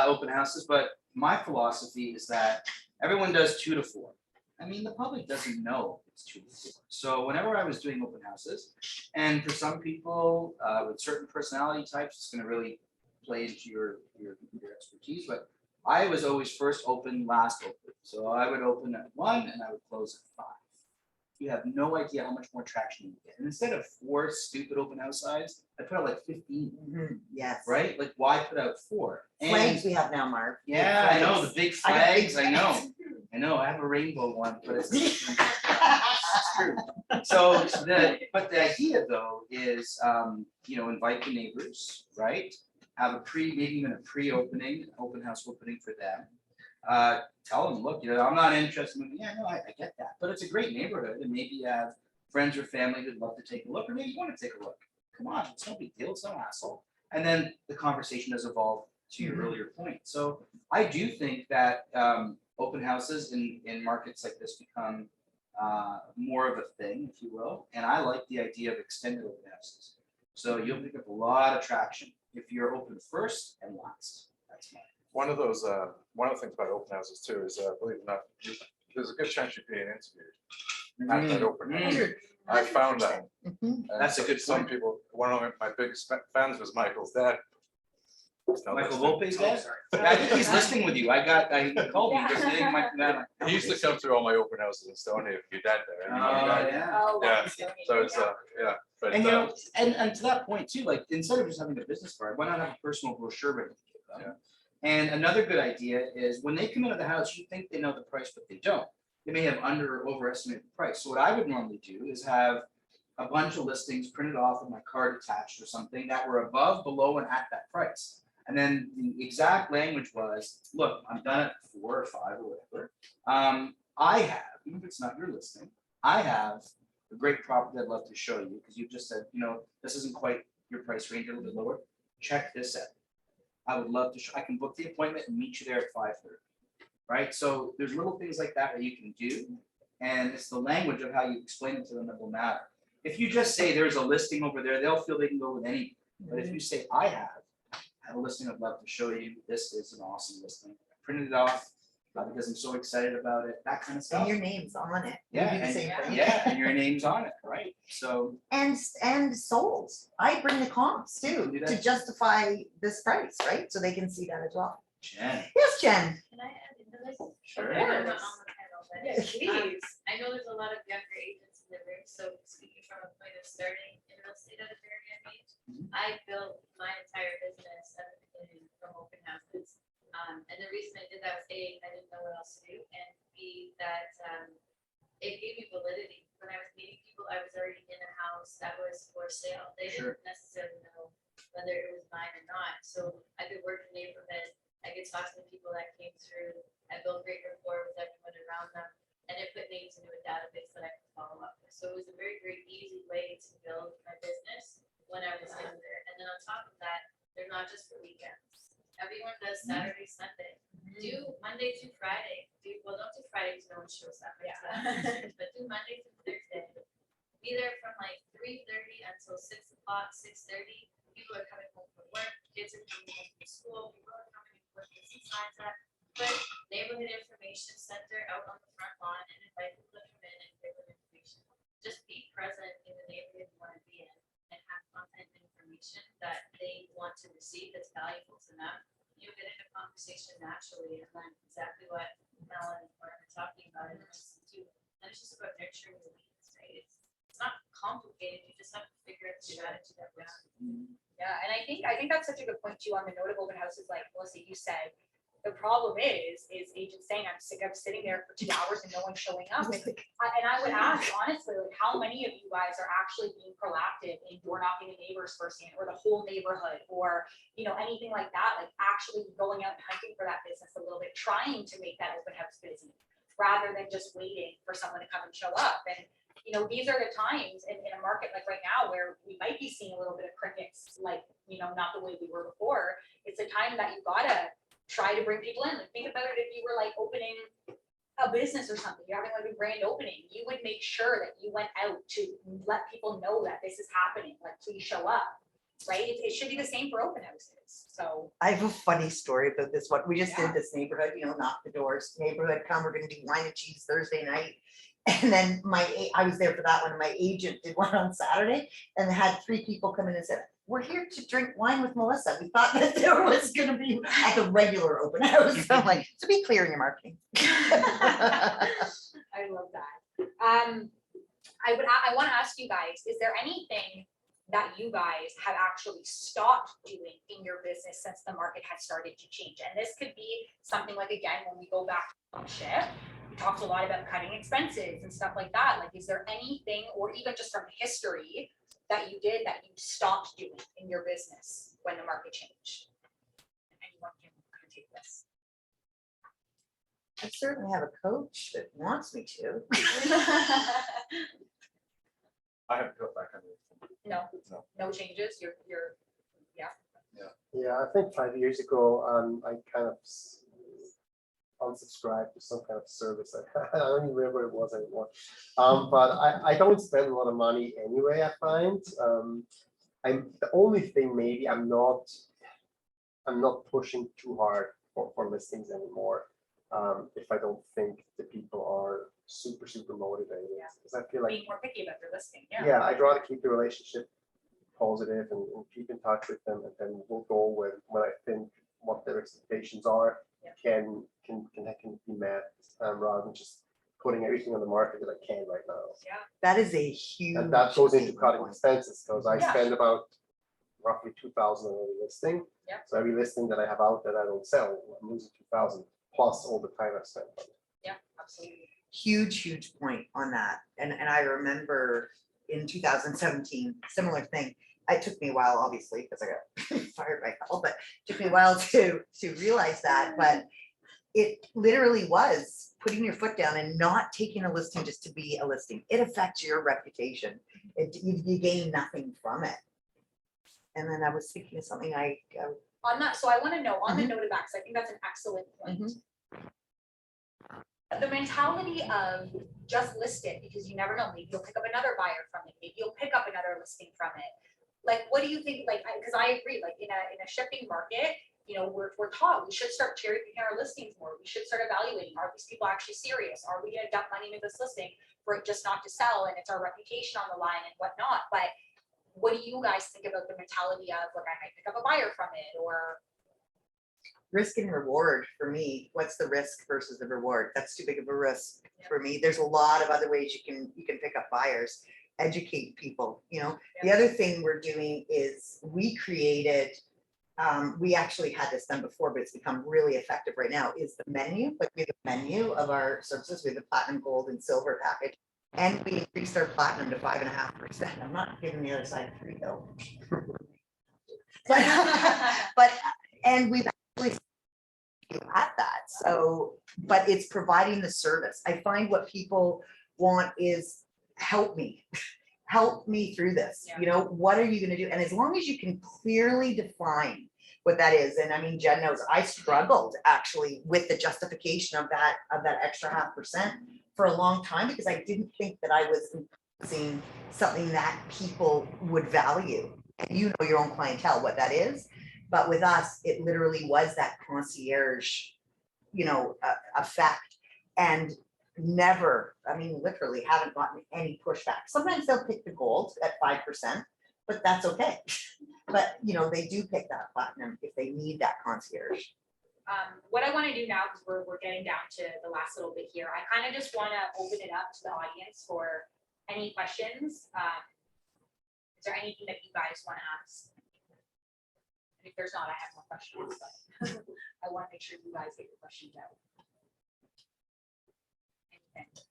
open houses, but my philosophy is that everyone does 2 to 4. I mean, the public doesn't know it's 2 to 4. So whenever I was doing open houses, and for some people with certain personality types, it's going to really play into your expertise. But I was always first open, last open. So I would open at 1 and I would close at 5. You have no idea how much more traction you get. And instead of 4 stupid open house sides, I put out like 15.
Mhm, yes.
Right? Like, why put out 4?
Flags we have now, Mark. Big
Yeah, I know, the
flags.
big
I got big
flags, I know. I know, I have a rainbow one, but it's true. So the idea though is, invite the neighbors, right? Have maybe even a pre-opening, open house opening for them. Tell them, look, I'm not interested in, I get that, but it's a great neighborhood and maybe you have friends or family who'd love to take a look, or maybe you want to take a look. Come on, it's no big deal, it's no hassle. And then the conversation has evolved to your earlier point. So I do think that open houses in markets like this become more of a thing, if you will. And I like the idea of extended open houses. So you'll pick up a lot of traction if you're open first and last. That's my
one of those, one of the things about open houses too is, believe it or not, there's a good chance you're being interviewed at that open house. I found that.
Mhm.
And
That's a good
Some
point.
people, one of my biggest fans was Michael's dad. No,
Michael
that's-
Volpe's dad? Yeah, I think he's listening with you. I called me just getting my.
He used to come through all my open houses in Stoneham, your dad there.
Oh,
and your dad-
yeah.
Oh,
Yeah,
that's funny,
So it's,
yeah.
yeah, but,
And you know, and to that point too, like instead of just having a business card, why not have a personal brochure ready to give them? And another good idea is when they come into the house, you think they know the price, but they don't. They may have under or overestimated the price. So what I would normally do is have a bunch of listings printed off with my card attached or something that were above, below, and at that price. And then the exact language was, look, I'm done at 4 or 5 or whatever. I have, even if it's not your listing, I have a great property I'd love to show you, because you just said, you know, this isn't quite your price range, a little bit lower. Check this out. I would love to, I can book the appointment and meet you there at 5:30. Right? So there's little things like that that you can do. And it's the language of how you explain it to them that will matter. If you just say there's a listing over there, they'll feel they can go with any. But if you say, I have a listing I'd love to show you, this is an awesome listing. I printed it off because I'm so excited about it, that kind of
And
stuff.
your name's on it. We
Yeah,
do the
and-
same thing.
Yeah, and your name's on it, right? So,
And sold. I bring the comps too,
Do
to
that.
justify this price, right? So they can see that as well.
Jen,
Yes, Jen.
Can I add into this?
sure.
I'm not on the panel, but,
Please.
I know there's a lot of younger agents in the room, so speaking from a point of starting in real estate at a very young age,
Mhm.
I built my entire business at the beginning from open houses. And the reason I did that was A, I didn't know what else to do, and B, that it gave me validity. When I was meeting people, I was already in a house that was for sale. They
Sure.
didn't necessarily know whether it was mine or not. So I could work in the neighborhood, I could talk to the people that came through, I built great rapport with everyone around them, and it put names into a database that I could follow up with. So it was a very, very easy way to build my business when I was in there. And then on top of that, they're not just for weekends. Everyone does Saturday, Sunday. Do Monday through Friday. Well, don't do Friday because no one shows up. But do Monday through Thursday. Be there from like 3:30 until 6 o'clock, 6:30. People are coming home from work, kids are coming home from school, people are coming to work, with some signs up. Put neighborhood information center out on the front lawn and invite people to come in and give them information. Just be present in the neighborhood you want to be in and have content and information that they want to receive that's valuable to them. You get into conversation naturally and then exactly what Melanie and Mark are talking about and it's just about nurturing the leads, right? It's not complicated, you just have to figure out the strategy that works.
Yeah, and I think that's such a good point too on the note of open houses, like Melissa, you said. The problem is agents saying, I'm sick of sitting there for 2 hours and no one's showing up. And I would ask honestly, like how many of you guys are actually being proactive in door knocking the neighbors firsthand or the whole neighborhood or, you know, anything like that, like actually going out and hunting for that business a little bit, trying to make that open house busy rather than just waiting for someone to come and show up. And, you know, these are the times in a market like right now where we might be seeing a little bit of crickets, like, you know, not the way we were before. It's a time that you gotta try to bring people in. Like think about it if you were like opening a business or something, you're having like a grand opening, you would make sure that you went out to let people know that this is happening, like please show up, right? It should be the same for open houses, so.
I have a funny story about this one. We just
Yeah.
did this neighborhood, you know, knock the doors, neighborhood, come, we're gonna do wine and cheese Thursday night. And then I was there for that one, and my agent did one on Saturday and had 3 people come in and said, we're here to drink wine with Melissa. We thought that there was gonna be at the regular open house. I'm like, so be clear in your marketing.
I love that. I want to ask you guys, is there anything that you guys have actually stopped doing in your business since the market has started to change? And this could be something like, again, when we go back on shift, we talked a lot about cutting expenses and stuff like that. Like, is there anything, or even just from history, that you did that you stopped doing in your business when the market changed? Anyone can take this.
I certainly have a coach that wants me to.
I haven't got back on it.
No,
No.
no changes, you're,
Yeah, I think 5 years ago, I kind of unsubscribed to some kind of service. I don't even remember what it was anymore. But I don't spend a lot of money anyway, I find. I'm the only thing maybe I'm not pushing too hard for listings anymore. If I don't think the people are super motivated,
Yeah.
because I feel like,
Being more picky about your listing, yeah.
yeah, I'd rather keep the relationship positive and keep in touch with them, and then we'll go when I think what their expectations are can be met, rather than just putting everything on the market that I can right now.
Yeah.
That is a huge.
And that goes into cutting
point.
expenses, because I
Yeah.
spend about roughly 2,000 on every listing.
Yeah.
So every listing that I have out that I don't sell, I'm losing 2,000 plus all the time I've spent on it.
Yeah, absolutely.
Huge point on that. And I remember in 2017, similar thing. It took me a while, obviously, because I got fired by hell, but it took me a while to realize that. But it literally was putting your foot down and not taking a listing just to be a listing. It affects your reputation. You gain nothing from it. And then I was thinking of something
On that, so I want to know, on the note of that, because I think that's an excellent point. The mentality of just list it because you never know, maybe you'll pick up another buyer from it, maybe you'll pick up another listing from it. Like, what do you think, like, because I agree, like in a shipping market, you know, we're taught we should start cherry picking our listings more. We should start evaluating, are these people actually serious? Are we gonna dump money into this listing for it just not to sell and it's our reputation on the line and whatnot? But what do you guys think about the mentality of, like, I might pick up a buyer from it, or?
risk and reward for me. What's the risk versus the reward? That's too big of a risk for me. There's a lot of other ways you can pick up buyers, educate people, you know. The other thing we're doing is we created, we actually had this done before, but it's become really effective right now, is the menu. Like, we have a menu of our services. We have the platinum, gold, and silver package. And we increased our platinum to 5.5%. I'm not giving the other side free though. but and we've actually at that. So, but it's providing the service. I find what people want is help me through this.
Yeah.
You know, what are you going to do? And as long as you can clearly define what that is, and I mean, Jen knows I struggled actually with the justification of that extra 0.5% for a long time, because I didn't think that I was imposing something that people would value. And you know your own clientele, what that is. But with us, it literally was that concierge, you know, effect, and never, I mean, literally haven't gotten any pushback. Sometimes they'll pick the gold at 5%, but that's okay. But, you know, they do pick that platinum if they need that concierge.
What I want to do now, because we're getting down to the last little bit here, I kind of just want to open it up to the audience for any questions. Is there anything that you guys want to ask? And if there's not, I have more questions, but I want to make sure you guys get your questions out. Anything?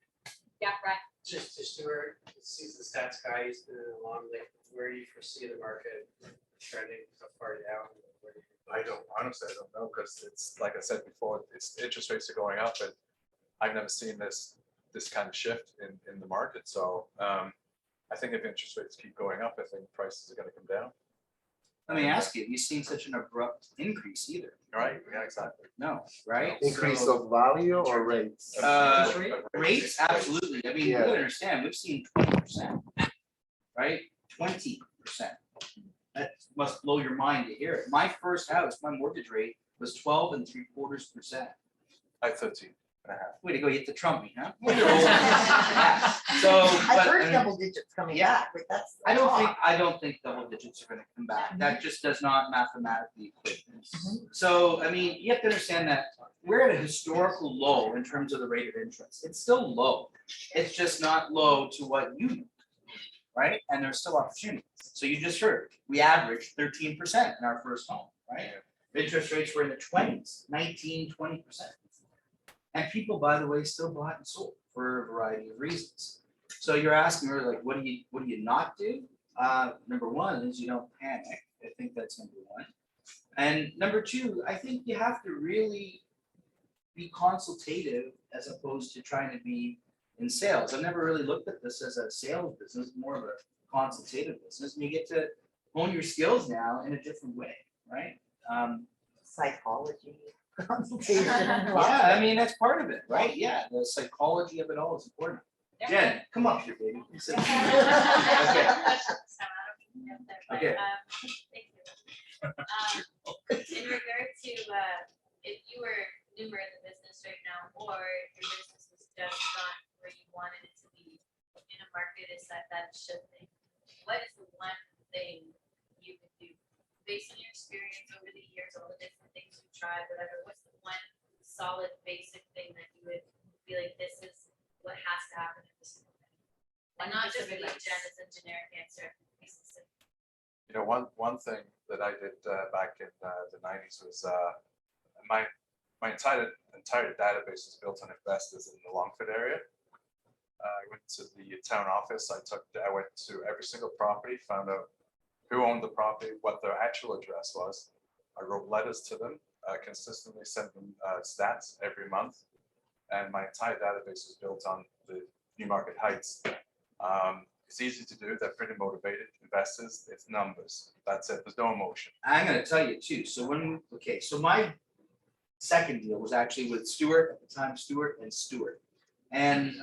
Yeah, Brett.
Just Stuart, sees the stats guy, he's been along, like, where do you foresee the market trending, how far down? Where do you-
I don't, honestly, I don't know, because it's, like I said before, it's, interest rates are going up, and I've never seen this kind of shift in the market, so, I think if interest rates keep going up, I think prices are gonna come down.
Let me ask you, have you seen such an abrupt increase either?
Right, yeah, exactly.
No, right?
Increase
So,
of value or rates?
rates, absolutely. I mean, you
Yeah.
gotta understand, we've seen 20%, right? 20%. That must blow your mind to hear it. My first house, my mortgage rate was 12.75%.
I 13.5.
Way to go, you hit the trump me, huh? Yeah. So,
I've
but,
heard
I mean,
double digits coming
yeah.
back, but that's.
I don't think double digits are gonna come back. That just does not mathematically equate.
Mhm.
So, I mean, you have to understand that we're at a historical low in terms of the rate of interest. It's still low. It's just not low to what you know, right? And there's still opportunity. So you just heard, we averaged 13% in our first home, right? Interest rates were in the 20s, 19, 20%. And people, by the way, still bought and sold for a variety of reasons. So you're asking her, like, what do you not do? Number one is you don't panic. I think that's number one. And number two, I think you have to really be consultative as opposed to trying to be in sales. I've never really looked at this as a sales business, more of a consultative business. And you get to hone your skills now in a different way, right?
Psychology, consultation.
Yeah, I mean, that's part of it, right? Yeah, the psychology of it all is important. Jen, come up here, baby. Sit. Okay.
Okay. Thank you. In regard to, if you shifting, what is the one thing you could do based on your experience over the years, all the different things you've tried, whatever, what's the one solid basic thing that you would be like, this is what has to happen at this moment? And not just lead gen as a generic answer, be specific.
You know, one thing that I did back in the 90s was my entire database was built on investors in the Longford area. I went to the town office. I went to every single property, found out who owned the property, what their actual address was. I wrote letters to them, consistently sent them stats every month, and my entire database was built on the Newmarket Heights. It's easy to do. They're pretty motivated investors. It's numbers. That's it. There's no emotion.
I'm gonna tell you too, so so my second deal was actually with Stewart, at the time, Stewart. And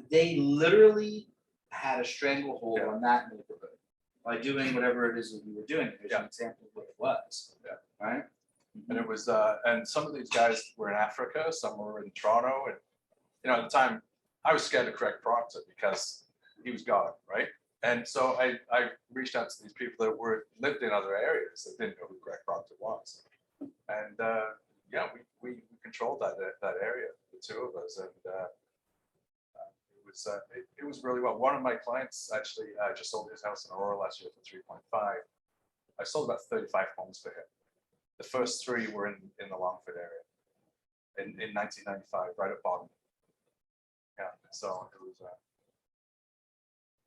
they literally had a stranglehold on that neighborhood by doing whatever it is that you were doing. There's an example of what it was.
Yeah.
Right?
And it was, and some of these guys were in Africa, some were in Toronto, and you know, at the time, I was scared of Craig Proctor because he was God, right? And so I reached out to these people that lived in other areas that didn't know who Craig Proctor was, and yeah, we controlled that area, the two of us, and it was really well. One of my clients actually just sold his house in Aurora last year for 3.5. I sold about 35 homes for him. The first 3 were in the Longford area in 1995, right at bottom. Yeah, so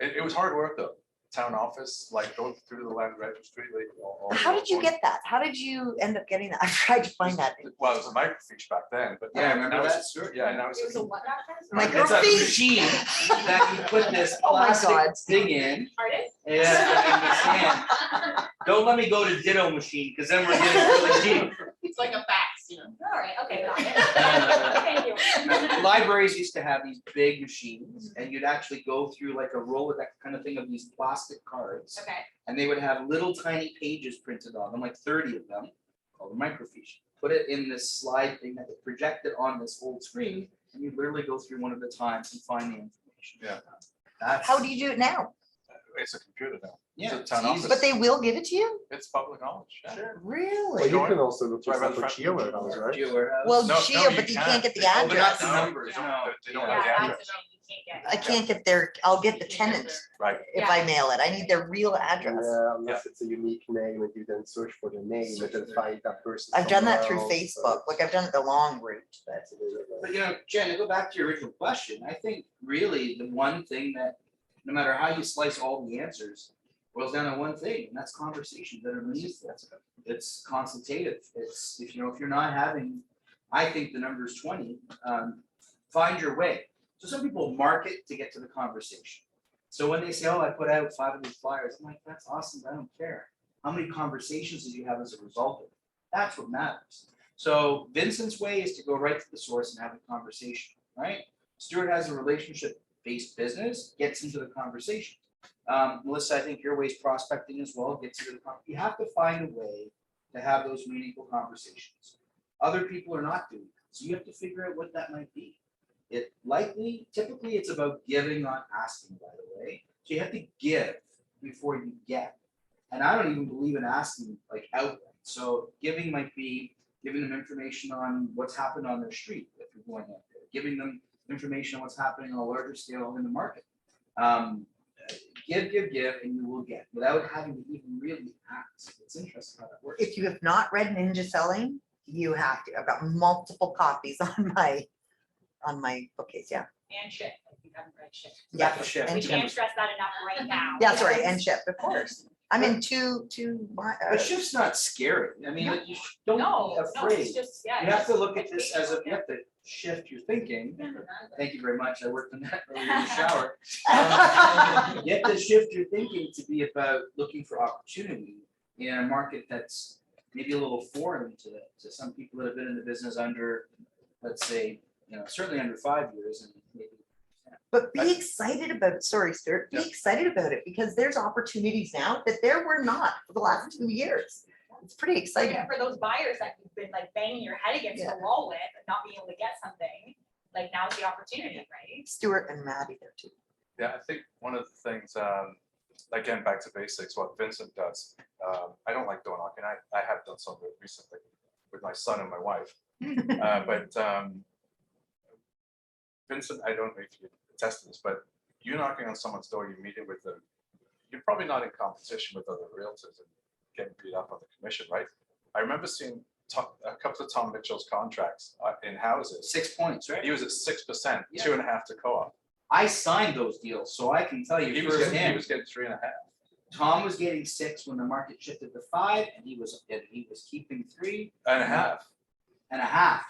it was hard work though. Town office, like going through the land registry, like all
How did you get that? How did you end up getting that? I tried to find that.
Well, it was a microfiche back then, but
Yeah, remember
now
that?
it's yeah, now it's
It was a what reference?
It's a
Microfiche?
machine that you put this
Oh my
plastic
God.
thing in.
Pardon?
Yeah, I understand. Don't let me go to ditto machine, because then we're getting really deep.
It's like a fax, you know.
All right, okay, got it. Thank you.
Libraries used to have these big machines, and you'd actually go through like a Rolodex kind of thing of these plastic cards.
Okay,
And they would have little tiny pages printed on them, like 30 of them, called a microfiche. Put it in this slide thing that would project it on this old screen, and you literally go through one at a time and find the information.
Yeah.
That's.
How do you do it now?
it's a computer now.
Yeah,
It's a town
it's easy.
office.
But they will give it to you?
It's public knowledge. Yeah.
Well,
Really?
you can also look
Right
for
around the
for
front.
Geo warehouse, right?
Geo warehouse.
Well,
No,
Geo,
you
but you
can't.
can't get the
Oh, but not
address.
the numbers,
No,
no.
they don't
yeah,
have the
that's
address.
the thing, you can't
I
get.
can't get their, I'll get the
You can't get
tenant
Right.
if I mail it. I need their real address.
Yeah, unless it's a unique name and you then search for the name and then find that person.
I've done that through
somewhere else,
Facebook. Like I've done it the long route, but
that's a little bit-
But you know, Jen, to go back to your original question, I think really the one thing that, no matter how you slice all the answers, boils down to one thing, and that's conversation that underneath that. It's consultative. It's, if you're not having, I think the number is 20, find your way. So some people market to get to the conversation. So when they say, oh, I put out 500 flyers, I'm like, that's awesome, but I don't care. How many conversations did you have as a result of it? That's what matters. So Vincent's way is to go right to the source and have a conversation, right? Stuart has a relationship-based business, gets into the conversation. Melissa, I think your way is prospecting as well, gets into the you have to find a way to have those meaningful conversations. Other people are not doing that, so you have to figure out what that might be. Typically it's about giving, not asking, by the way. So you have to give before you get. And I don't even believe in asking like outright. So giving might be giving them information on what's happened on their street if you're going out there, giving them information on what's happening on a larger scale in the market. Give, and you will get without having to even really ask. It's interesting how that works.
if you have not read Ninja Selling, you have to. I've got multiple copies on my bookcase, yeah.
And shift, if you haven't read shift.
Yeah,
The shift.
and
We
shift.
can't stress that enough right now.
Yeah, sorry, and shift, of course. I'm in two,
But shift's not scary. I mean, like, you don't
No,
be
no, it's
afraid.
just, yeah.
You have to
it's
look at this as a,
educational,
you have to shift your thinking.
yeah.
Thank you very much. I worked on that earlier in the shower. You have to shift your thinking to be about looking for opportunity in a market that's maybe a little foreign to some people that have been in the business under, let's say, certainly under 5 years and maybe.
But be excited about it. Sorry, Stuart, be
Yeah.
excited about it because there's opportunities now that there were not for the last 2 years. It's pretty exciting.
For those buyers that you've been like banging your head against the wall with and not being able to get something, like now's the opportunity, right?
Stuart and Maddie there too.
Yeah, I think one of the things, again, back to basics, what Vincent does, I don't like door knocking. I have done some of it recently with my son and my wife. But Vincent, I don't know if you attest to this, but you knocking on someone's door, you meet it with them, you're probably not in competition with other realtors and getting beat up on the commission, right? I remember seeing a couple of Tom Mitchell's contracts in houses.
6 points, right?
He was at 6%,
Yeah.
2.5 to co-op.
I signed those deals, so I can tell you
He was
firsthand.
getting 3.5.
Tom was getting 6 when the market shifted to 5, and he was keeping 3.5.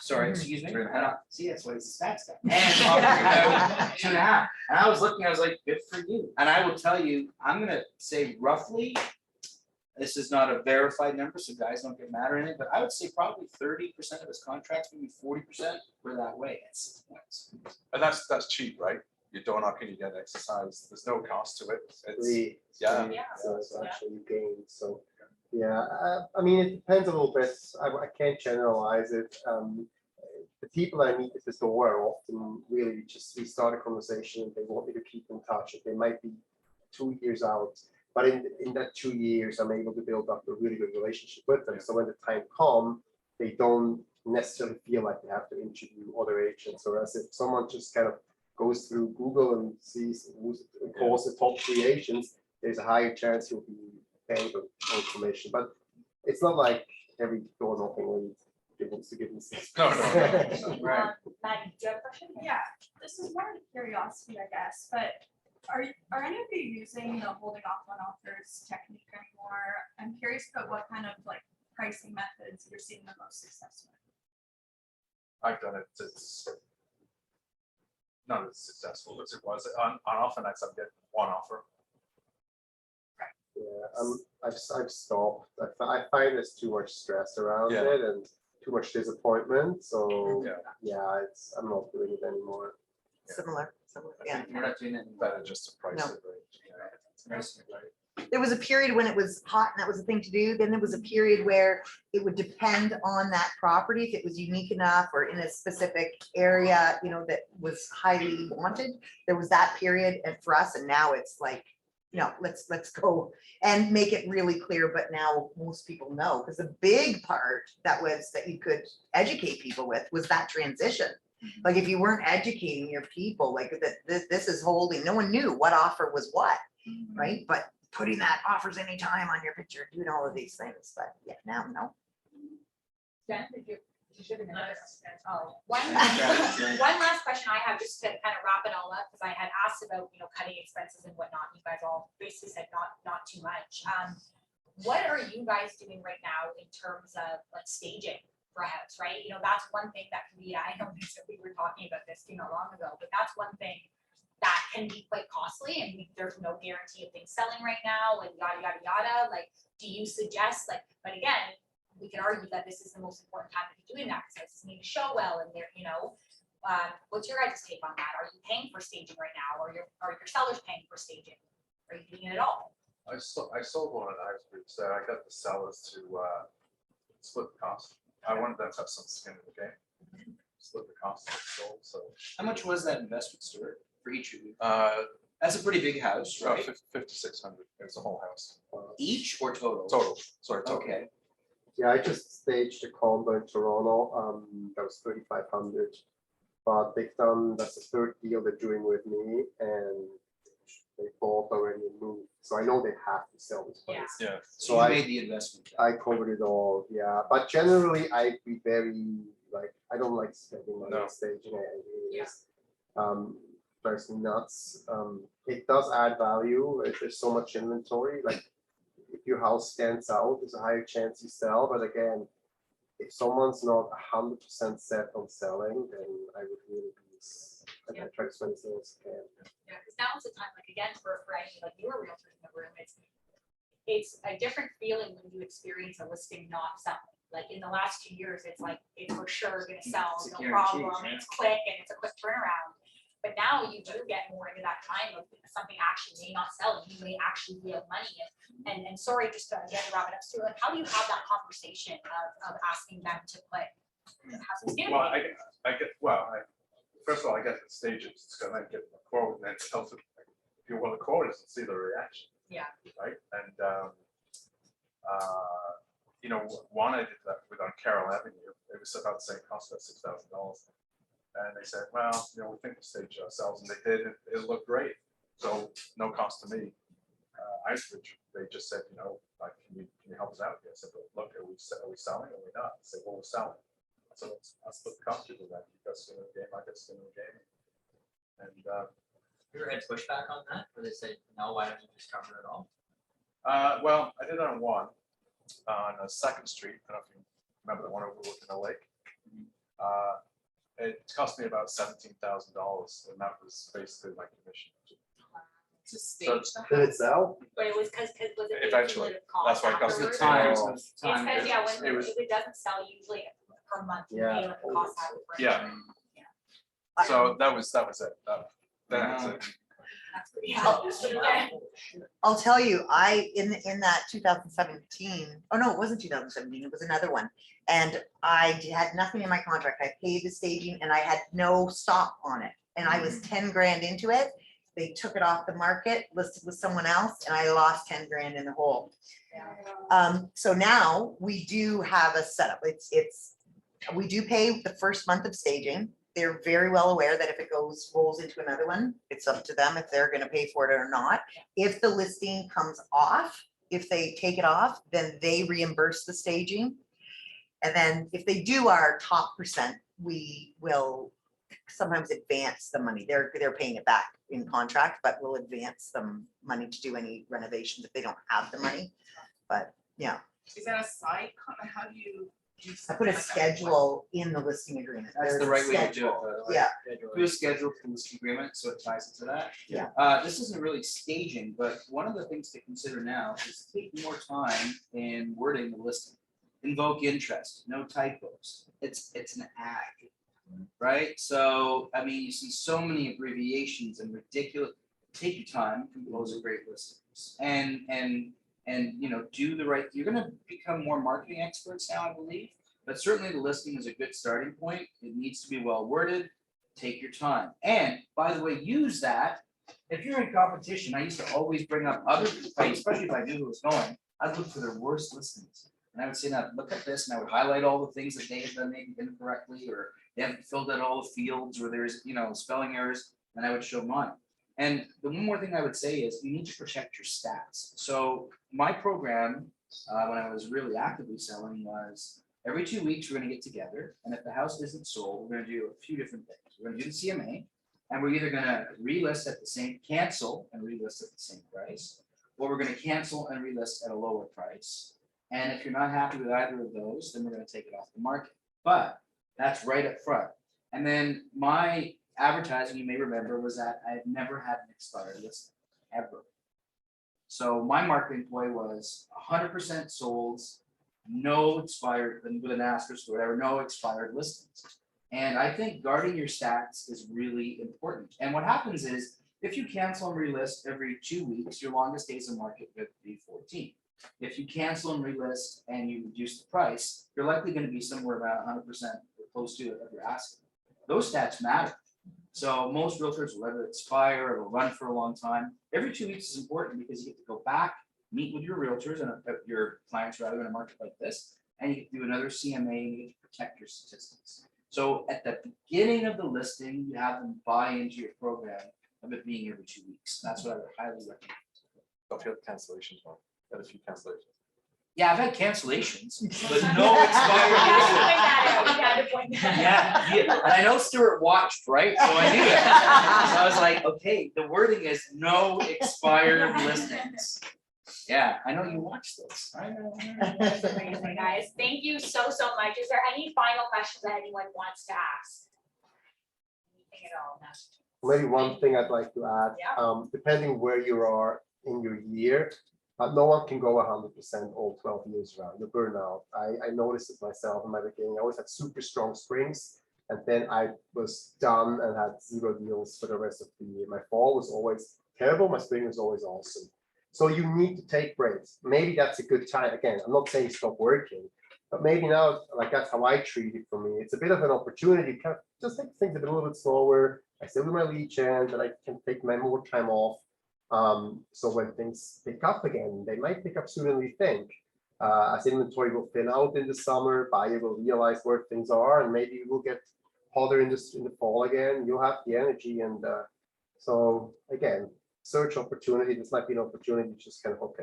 Sorry, excuse me.
3.5.
See, that's why he's a stats guy. And offering out 2.5. And I was looking, I was like, good for you. And I will tell you, I'm gonna say roughly, this is not a verified number, so guys don't get mad or anything, but I would say probably 30% of his contracts, maybe 40% were that way at 6 points.
And that's cheap, right? You door knocking, you get exercise. There's no cost to it. It's, yeah.
Yeah.
So it's actually gained, so, yeah, I mean, it depends a little bit, I can't generalize it. The people I meet at the door are often really just, we start a conversation and they want me to keep in touch, they might be 2 years out, but in that 2 years, I'm able to build up a really good relationship with them, so when the time comes, they don't necessarily feel like they have to interview other agents, or as if someone just kind of goes through Google and sees who's calls the top 3 agents, there's a higher chance he'll be paying on commission. But it's not like every door knocking lead wants to give me 6.
No.
Maddie, do you have a question?
Yeah, this is more of a curiosity, I guess, but are any of you using the holding off on offers technique anymore? I'm curious about what kind of like pricing methods you're seeing the most success with.
I've done it. It's not as successful as it was. On often nights, I'm getting one offer.
Yeah, I've stopped. I find there's too much stress around
Yeah.
it and too much disappointment. So
Yeah.
yeah, I'm not doing it anymore.
Similar, yeah.
We're not doing it.
Better just to price
No.
it right.
There was a period when it was hot and that was the thing to do. Then there was a period where it would depend on that property, if it was unique enough or in a specific area, you know, that was highly wanted. There was that period and for us, and now it's like, no, let's go and make it really clear. But now most people know, because the big part that you could educate people with was that transition. Like if you weren't educating your people, like that this is holding, no one knew what offer was what. Right, but putting that offers anytime on your picture, doing all of these things, but yeah, now, no.
Jen, you should have been there. Oh, one last question I have, just to kind of wrap it all up, because I had asked about, cutting expenses and whatnot. You guys all basically said not too much. What are you guys doing right now in terms of like staging for a house, right? That's one thing that can be, I know that we were talking about this not long ago, but that's one thing that can be quite costly, and there's no guarantee of things selling right now, and yada yada yada. Like, do you suggest but again, we can argue that this is the most important time to be doing that because houses need to show well, and they're what's your guys' take on that? Are you paying for staging right now, or are your sellers paying for staging? Are you doing it at all?
I sold one at Irisbridge, so I got the sellers to split the cost. I wanted them to have some skin in the game. Split the cost of the sold. So
How much was that investment, Stuart, for each of you?
that's
a pretty big house, right?
5,600. It was a whole house.
Each or total?
Total. Sorry, total.
Okay.
Yeah, I just staged a condo in Toronto. That was 3,500. But that's the 3rd deal they're doing with me, and they bought already and moved. So I know they have to sell this place.
Yeah.
So you made the investment.
I covered it all, yeah. But generally, I'd be very I don't like spending money on staging. It really is. Drives me nuts. It does add value if there's so much inventory. Like if your house stands out, there's a higher chance you sell. But again, if someone's not 100% set on selling, then I would really be. I try to spend as little as I can.
Yeah, because now is the time, again, for any newer realtors in the room, it's a different feeling when you experience a listing not selling. Like in the last 2 years, it's for sure gonna sell,
It's a
no
guarantee,
problem,
yeah.
it's quick and it's a quick turnaround. But now you do get more into that time of something actually may not sell, and you may actually give money. And sorry, just to wrap it up, Stuart, how do you have that conversation of asking them to have some skin?
Well, first of all, I get the stages. It's gonna get a quote and then tell them well, the core is to see the reaction.
Yeah.
Right, and you know, one I did that with on Carroll Avenue. It was about the same cost, about $6,000, and they said, well, you know, we think we'll stage it ourselves, and they did. It looked great, so no cost to me. They just said, you know, like, can you help us out here? I said, well, look, are we selling or are we not? I said, well, we're selling. So I'll split the cost with that. You got skin in the game, I got skin in the game. And
You ever had pushback on that, where they say, no, why don't you just cover it all?
well, I did it on one on 2nd Street. I don't know if you remember the one overlooking the lake. It cost me about $17,000, and that was basically my commission.
To stage the
Did
house.
it sell?
But it was because was it the
Eventually.
cumulative cost
That's why it cost me
afterwards?
Time,
It's
time.
because, yeah, when
It was-
if it doesn't sell usually per month, you
Yeah.
pay what the cost has for it.
Yeah. So that was it. That's it.
That's pretty
Oh.
helpful.
I'll tell you, in that 2017, oh no, it wasn't 2017, it was another one. And I had nothing in my contract. I paid the staging and I had no stop on it. And I was 10 grand into it. They took it off the market, listed with someone else, and I lost 10 grand in the hole. So now we do have a setup. We do pay the first month of staging. They're very well aware that if it rolls into another one, it's up to them if they're gonna pay for it or not. If the listing comes off, if they take it off, then they reimburse the staging. And then if they do our top percent, we will sometimes advance the money. They're paying it back in contract, but we'll advance them money to do any renovations if they don't have the money. But yeah,
Is that a side, how do you?
I put a schedule in the listing agreement.
That's the
There's a
right way to do it.
schedule.
by the way.
Yeah.
Do a schedule for this agreement, so it ties into that.
Yeah.
This isn't really staging, but one of the things to consider now is take more time in wording the listing. Invoke interest, no typos. It's an ag, right? So, I mean, you see so many abbreviations and ridiculous, take your time, compose a great listings. And you know, do the right, you're gonna become more marketing experts now, I believe. But certainly the listing is a good starting point. It needs to be well worded. Take your time. And by the way, use that. If you're in competition, I used to always bring up other, especially if I knew who was going, I'd look for their worst listings. And I would say, now look at this, and I would highlight all the things that they have done maybe incorrectly, or they haven't filled out all the fields, or there's, you know, spelling errors, and I would show mine. And the one more thing I would say is you need to protect your stats. So my program, when I was really actively selling, was every 2 weeks, we're gonna get together, and if the house isn't sold, we're gonna do a few different things. We're gonna do the CMA, and we're either gonna relist at the same, cancel and relist at the same price, or we're gonna cancel and relist at a lower price. And if you're not happy with either of those, then we're gonna take it off the market. But that's right up front. And then my advertising, you may remember, was that I've never had an expired listing, ever. So my marketing ploy was 100% sold, no expired, with an asterisk or whatever, no expired listings. And I think guarding your stats is really important. And what happens is, if you cancel and relist every 2 weeks, your longest days of market would be 14. If you cancel and relist and you reduce the price, you're likely going to be somewhere about 100% or close to it of your asking. Those stats matter. So most realtors will let it expire or run for a long time. Every 2 weeks is important because you get to go back, meet with your realtors and your clients rather in a market like this, and you get to do another CMA and you get to protect your statistics. So at the beginning of the listing, you have them buy into your program of it being every 2 weeks. That's what I would highly recommend.
Don't feel the cancellations one. Had a few cancellations.
Yeah, I've had cancellations, but no expired listings.
You had to point that out.
Yeah, and I know Stuart watched, right? So I knew it. So I was like, okay, the wording is no expired listings. Yeah, I know you watched this. I know.
That's amazing, guys. Thank you so much. Is there any final questions that anyone wants to ask? Anything at all? No.
Maybe one thing I'd like to add,
Yeah.
depending where you are in your year, no one can go 100% all 12 years around. You burn out. I noticed it myself in my beginning. I always had super strong springs, and then I was done and had 0 deals for the rest of the year. My fall was always terrible. My spring was always awesome. So you need to take breaks. Maybe that's a good time. Again, I'm not saying stop working, but maybe now, like that's how I treat it for me. It's a bit of an opportunity to kind of just take things a little bit slower. I still do my lead gen, but I can take my more time off. So when things pick up again, they might pick up sooner than we think. As inventory will thin out in the summer, buyer will realize where things are, and maybe we'll get hotter in the fall again. You'll have the energy, and so again, search opportunity. This might be an opportunity to just kind of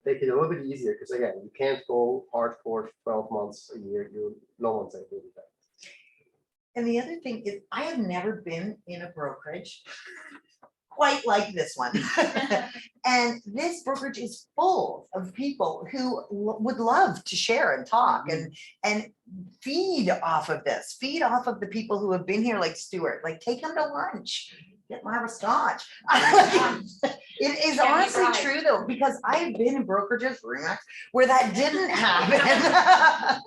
take it a little bit easier, because again, you can't go hardcore 12 months a year. No one's able to do that.
And the other thing is, I have never been in a brokerage quite like this one. And this brokerage is full of people who would love to share and talk and feed off of this, feed off of the people who have been here, like Stuart, like take them to lunch, get Myra scotch. It is honestly true though, because I've been in brokerages, where that didn't happen.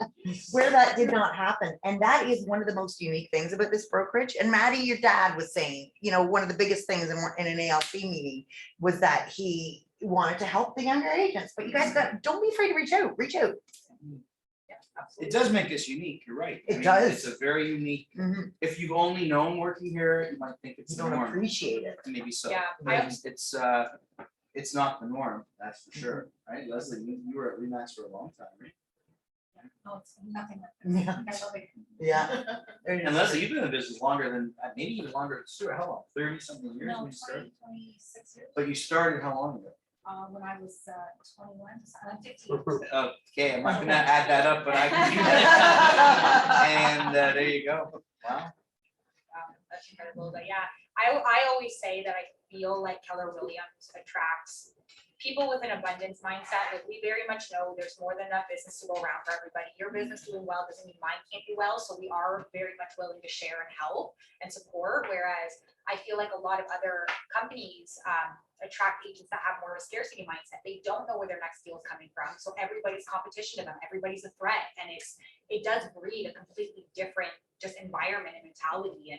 Where that did not happen. And that is one of the most unique things about this brokerage. And Maddie, your dad was saying, you know, one of the biggest things in an ALC meeting was that he wanted to help the younger agents. But you guys don't be afraid to reach out, reach out.
It does make us unique, you're right.
It
I mean,
does.
It's a very unique,
Mhm.
if you've only known working here, you might think it's
You
the
don't
norm.
appreciate it.
Maybe so.
Yeah,
But it's not the norm, that's for sure, right? Leslie, you were at Remax for a long time, right?
No, it's nothing like
Yeah.
this. I love it.
Yeah.
And Leslie, you've been in the business longer than, maybe even longer than Stuart, how long? 30-something years
No,
when you started?
26 years,
But you started how long ago?
when I was 21, so I'm 15.
Okay, I'm not gonna add that up, but I can do that. And there you go. Wow.
That's incredible, but yeah, I always say that I feel like Keller Williams attracts people with an abundance mindset. Like we very much know there's more than enough business to go around for everybody. Your business doing well doesn't mean mine can't do well, so we are very much willing to share and help and support, whereas I feel like a lot of other companies attract agents that have more of a scarcity mindset. They don't know where their next deal is coming from, so everybody's competition to them, everybody's a threat, and it does breed a completely different just environment and mentality.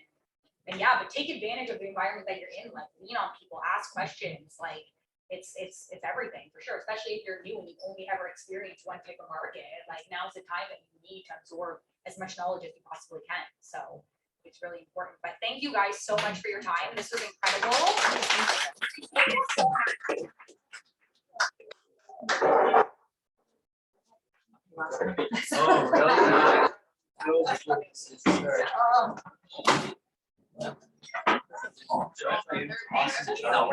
And yeah, but take advantage of the environment that you're in, like lean on people, ask questions, like it's everything for sure, especially if you're new and you've only ever experienced one type of market. Like now's the time that you need to absorb as much knowledge as you possibly can. So it's really important. But thank you guys so much for your time. This was incredible.
Oh, really? Awesome job.